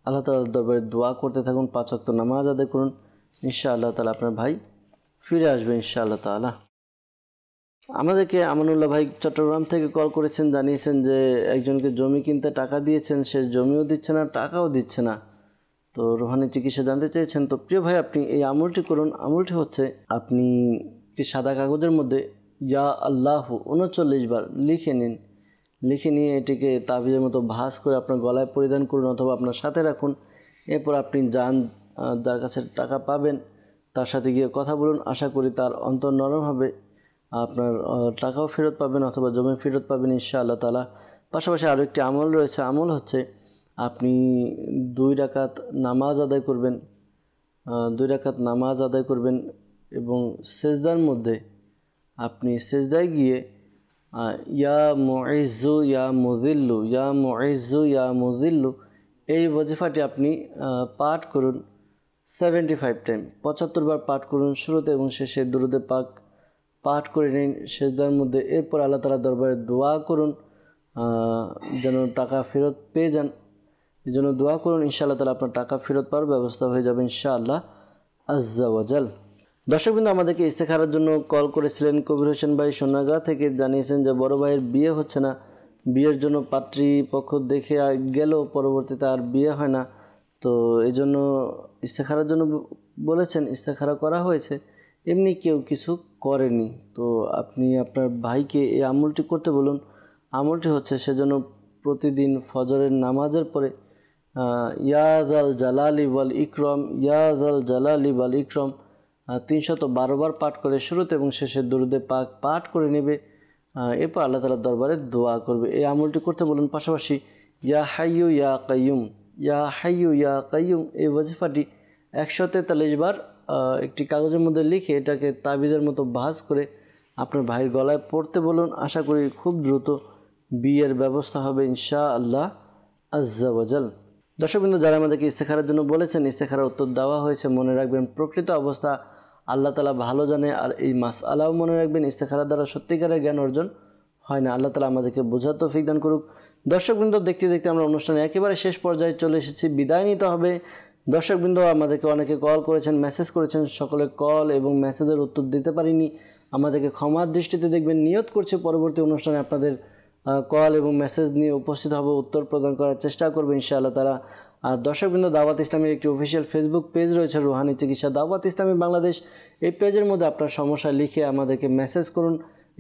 আল্লাহ তাআলার দরবারে দোয়া করতে থাকুন, 5 ওয়াক্ত নামাজ আদায় করুন, ইনশাআল্লাহ তাআলা আপনার ভাই ফিরে আসবে ইনশাআল্লাহ তাআলা। আমাদেরকে আমানুল্লাহ ভাই চট্টগ্রাম থেকে কল করেছেন, জানিয়েছেন যে একজনকে জমি কিনতে টাকা দিয়েছেন, সে জমিও দিচ্ছে না, টাকাও দিচ্ছে না। তো রুহানি চিকিৎসা জানতে চেয়েছেন। তো প্রিয় ভাই, আপনি এই আমলটি করুন। আমলটি হচ্ছে আপনি একটি সাদা কাগজের মধ্যে ইয়া আল্লাহু 39 বার লিখে নিন। লিখে নিয়ে এটিকে তাবিজের মতো ভাঁজ করে আপনার গলায় পরিধান করুন অথবা আপনার সাথে রাখুন। এরপর আপনি যার কাছে টাকা পাবেন তার সাথে গিয়ে কথা বলুন। আশা করি তার অন্তর নরম হবে, আপনার টাকাও ফেরত পাবেন অথবা জমি ফেরত পাবেন ইনশাআল্লাহ তাআলা। পাশাপাশি আরও একটি আমল রয়েছে, আমল হচ্ছে আপনি 2 রাকাত নামাজ আদায় করবেন, 2 রাকাত নামাজ আদায় করবেন এবং সেজদার মধ্যে আপনি সেজদায় গিয়ে ইয়া মুইজ্জু ইয়া মুযিল্লু ইয়া মুইজ্জু ইয়া মুযিল্লু এই ওয়াজিফাটি আপনি পাঠ করুন 75 টাইম, 75 বার পাঠ করুন শুরুতে এবং শেষে দুরুদে পাক পাঠ করে নিন সেজদার মধ্যে। এরপর আল্লাহ তাআলার দরবারে দোয়া করুন যেন টাকা ফেরত পেয়ে যান, এই জন্য দোয়া করুন, ইনশাআল্লাহ তাআলা আপনার টাকা ফেরত পাওয়ার ব্যবস্থা হয়ে যাবে ইনশাআল্লাহ আজ্জা ওয়াজাল। দর্শকবৃন্দ, আমাদেরকে ইস্তেখারার জন্য কল করেছিলেন কবির হোসেন ভাই সোনাগাঁ থেকে, জানিয়েছেন যে বড় ভাইয়ের বিয়ে হচ্ছে না, বিয়ের জন্য পাত্রী পক্ষ দেখে গেল, পরবর্তীতে আর বিয়ে হয় না, তো এই জন্য ইস্তেখারার জন্য বলেছেন। ইস্তেখারা করা হয়েছে, এমনি কেউ কিছু করেনি, তো আপনি আপনার ভাইকে এই আমলটি করতে বলুন। আমলটি হচ্ছে সেজন্য প্রতিদিন ফজরের নামাজের পরে ইয়া যাল জালালি ওয়াল ইকরাম ইয়া যাল জালালি ওয়াল ইকরাম 312 বার পাঠ করে শুরুতে এবং শেষে দুরুদে পাক পাঠ করে নেবে, এরপর আল্লাহ তাআলার দরবারে দোয়া করবে। এই আমলটি করতে বলুন। পাশাপাশি ইয়া হাইয়ু ইয়া কাইয়ুম ইয়া হাইয়ু ইয়া কাইয়ুম এই ওয়াজিফাটি 143 বার একটি কাগজের মধ্যে লিখে এটাকে তাবিজের মতো ভাঁজ করে আপনার ভাইয়ের গলায় পড়তে বলুন। আশা করি খুব দ্রুত বিয়ের ব্যবস্থা হবে ইনশাআল্লাহ আজ্জা ওয়াজাল। দর্শকবৃন্দ, যারা আমাদেরকে ইস্তেখারার জন্য বলেছেন, ইস্তেখারার উত্তর দেওয়া হয়েছে। মনে রাখবেন প্রকৃত অবস্থা আল্লাহ তাআলা ভালো জানে, আর এই মাসআলাও মনে রাখবেন ইস্তেখারার দ্বারা সত্যিকারের জ্ঞান অর্জন হয় না। আল্লাহ তাআলা আমাদেরকে বোঝার তৌফিক দান করুক। দর্শকবৃন্দ, দেখতে দেখতে আমরা অনুষ্ঠানে একেবারে শেষ পর্যায়ে চলে এসেছি, বিদায় নিতে হবে। দর্শকবৃন্দ, আমাদেরকে অনেকে কল করেছেন, মেসেজ করেছেন, সকলে কল এবং মেসেজের উত্তর দিতে পারিনি, আমাদেরকে ক্ষমার দৃষ্টিতে দেখবেন। নিয়ত করছে পরবর্তী অনুষ্ঠানে আপনাদের কল এবং মেসেজ নিয়ে উপস্থিত হবে, উত্তর প্রদান করার চেষ্টা করবে ইনশাআল্লাহ তাআলা। আর দর্শকবৃন্দ, দাওয়াত ইসলামের একটি অফিসিয়াল ফেসবুক পেজ রয়েছে, রুহানি চিকিৎসা দাওয়াত ইসলামী বাংলাদেশ। এই পেজের মধ্যে আপনার সমস্যা লিখে আমাদেরকে মেসেজ করুন।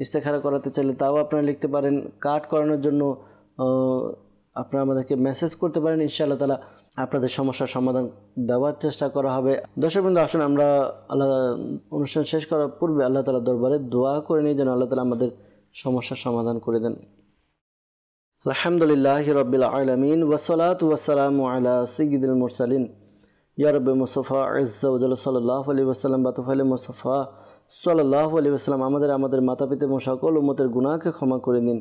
ইস্তেখারা করাতে চাইলে তাও আপনারা লিখতে পারেন, কার্ড করানোর জন্য আপনারা আমাদেরকে মেসেজ করতে পারেন। ইনশাআল্লাহ তাআলা আপনাদের সমস্যার সমাধান দেওয়ার চেষ্টা করা হবে। দর্শকবৃন্দ, আসুন আমরা অনুষ্ঠান শেষ করার পূর্বে আল্লাহ তাআলার দরবারে দোয়া করে নিই যেন আল্লাহ তাআলা আমাদের সমস্যার সমাধান করে দেন। আলহামদুলিল্লাহি রাব্বিল আলামিন ওয়াসসালাতু ওয়াসসালামু আলা সাইয়্যিদিল মুরসালিন ইয়া রাব্বি মুস্তাফা আযজা ওয়া জাল্লা সাল্লাল্লাহু আলাইহি ওয়াসাল্লাম বাতুফালে মুস্তাফা সাল্লাল্লাহু আলাইহি ওয়াসাল্লাম আমাদের মাতা-পিতা এবং সকল উম্মতের গুনাহকে ক্ষমা করে দিন।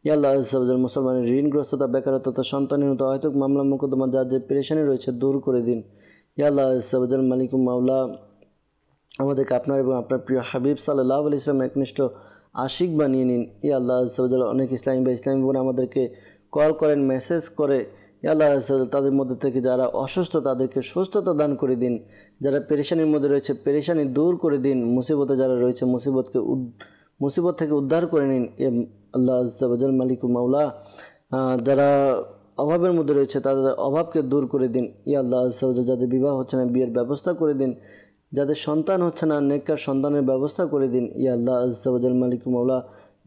ইয়া আল্লাহ আযজা ওয়া জাল্লা মুসলমানের ঋণগ্রস্ততা, বেকারত্বতা, সন্তানহীনতা, অহেতুক মামলা মোকদ্দমা যার যে পেরেশানি রয়েছে দূর করে দিন। ইয়া আল্লাহ আযজা ওয়া জাল্লা মালিকুম মাওলা আমাদেরকে আপনার এবং আপনার প্রিয় হাবিব সাল্লাল্লাহু আলাইহি ওয়াসাল্লাম একনিষ্ঠ আশিক বানিয়ে নিন। ইয়া আল্লাহ আযজা ওয়া জাল্লা অনেক ইসলামী বা ইসলামী বোন আমাদেরকে কল করেন, মেসেজ করে, ইয়া আল্লাহ আযজা ওয়া জাল্লা তাদের মধ্যে থেকে যারা অসুস্থ তাদেরকে সুস্থতা দান করে দিন, যারা পেরেশানির মধ্যে রয়েছে পেরেশানি দূর করে দিন, মুসিবতে যারা রয়েছে মুসিবত থেকে উদ্ধার করে নিন। আল্লাহ আযজা ওয়া জাল্লা মালিকুম মাওলা যারা অভাবের মধ্যে রয়েছে তাদের অভাবকে দূর করে দিন। ইয়া আল্লাহ আযজা ওয়া জাল্লা যাদের বিবাহ হচ্ছে না বিয়ের ব্যবস্থা করে দিন, যাদের সন্তান হচ্ছে না নেককার সন্তানের ব্যবস্থা করে দিন। ইয়া আল্লাহ আযজা ওয়া জাল্লা মালিকুম মাওলা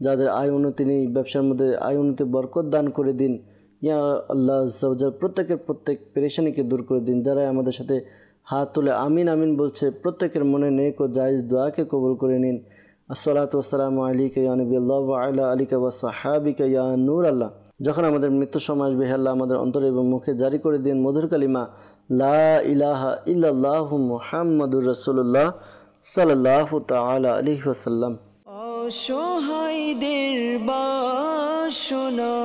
যাদের আয় উন্নতি নেই ব্যবসার মধ্যে আয় উন্নতি বরকত দান করে দিন। ইয়া আল্লাহ আযজা ওয়া জাল্লা প্রত্যেক পেরেশানিকে দূর করে দিন। যারা আমাদের সাথে হাত তুলে আমিন আমিন বলছে প্রত্যেকের মনে নেক ও জায়েজ দোয়াকে কবুল করে নিন। আসসালাতু ওয়াসসালামু আলাইকা ইয়া নবিয়াল্লাহ ওয়া আলা আলিকা ওয়া সাহাবিকা ইয়া নূর আল্লাহ। যখন আমাদের মৃত্যু সময় আসবে, হে আল্লাহ আমাদের অন্তরে এবং মুখে জারি করে দিন মধুর কালিমা লা ইলাহা ইল্লাল্লাহু মুহাম্মাদুর রাসূলুল্লাহ সাল্লাল্লাহু তাআলা আলাইহি ওয়াসাল্লাম। অসহায়দের বাসনা